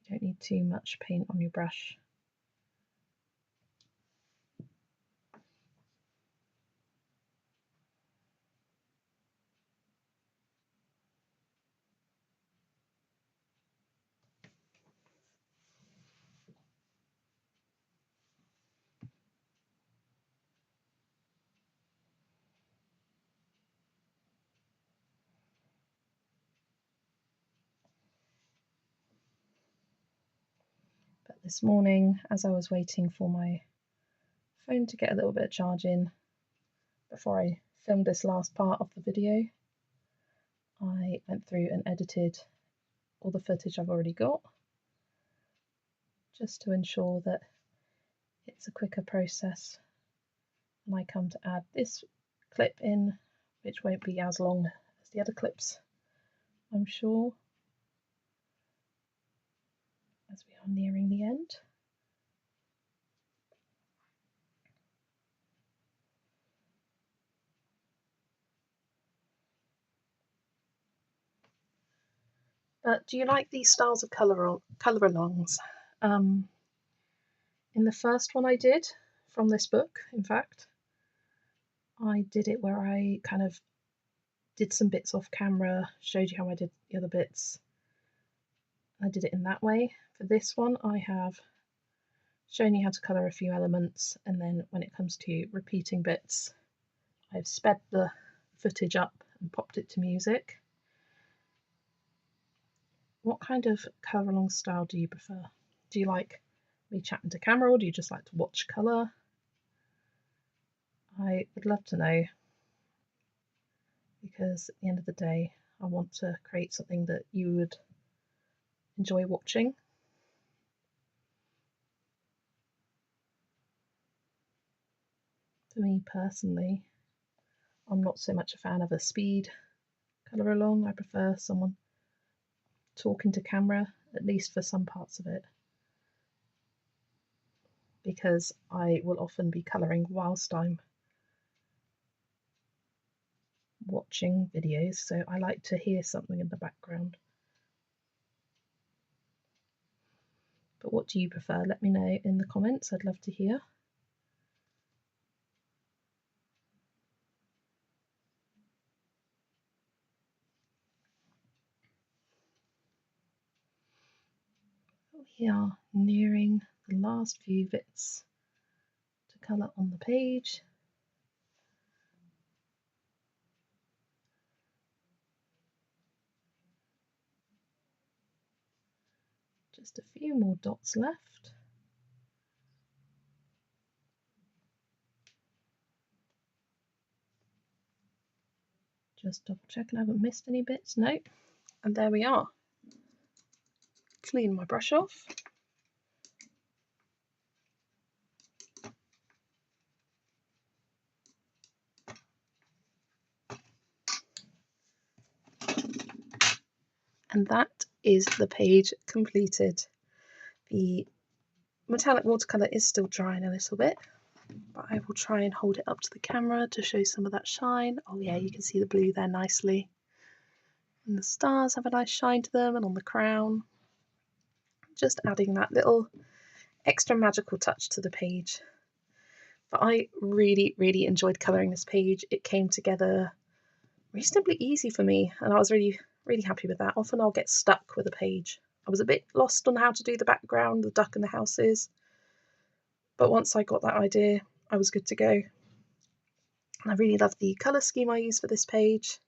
You don't need too much paint on your brush. But this morning, as I was waiting for my phone to get a little bit of charge in before I filmed this last part of the video, I went through and edited all the footage I've already got, just to ensure that it's a quicker process. And I come to add this clip in, which won't be as long as the other clips, I'm sure, as we are nearing the end. But do you like these styles of colour-alongs? In the first one I did from this book, in fact, I did it where I kind of did some bits off camera, showed you how I did the other bits. I did it in that way. For this one, I have shown you how to colour a few elements, and then when it comes to repeating bits, I've sped the footage up and popped it to music. What kind of colour-along style do you prefer? Do you like me chatting to camera, or do you just like to watch colour? I would love to know, because at the end of the day I want to create something that you would enjoy watching. For me personally, I'm not so much a fan of a speed Colouralong. I prefer someone talking to camera, at least for some parts of it, because I will often be colouring whilst I'm watching videos, so I like to hear something in the background. But what do you prefer? Let me know in the comments, I'd love to hear. We are nearing the last few bits to colour on the page. Just a few more dots left. Just double checking I haven't missed any bits. No. And there we are. Clean my brush off. And that is the page completed. The metallic watercolour is still drying a little bit, but I will try and hold it up to the camera to show some of that shine. Oh yeah, you can see the blue there nicely. And the stars have a nice shine to them, and on the crown. Just adding that little extra magical touch to the page. But I really, really enjoyed colouring this page. It came together reasonably easy for me, and I was really, really happy with that. Often I'll get stuck with a page. I was a bit lost on how to do the background, the duck and the houses, but once I got that idea, I was good to go. And I really love the colour scheme I use for this page,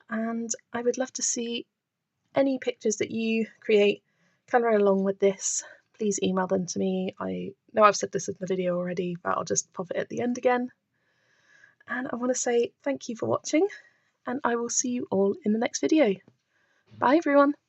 and I would love to see any pictures that you create colouring along with this. Please email them to me. I know I've said this in the video already, but I'll just pop it at the end again. And I want to say thank you for watching, and I will see you all in the next video. Bye everyone!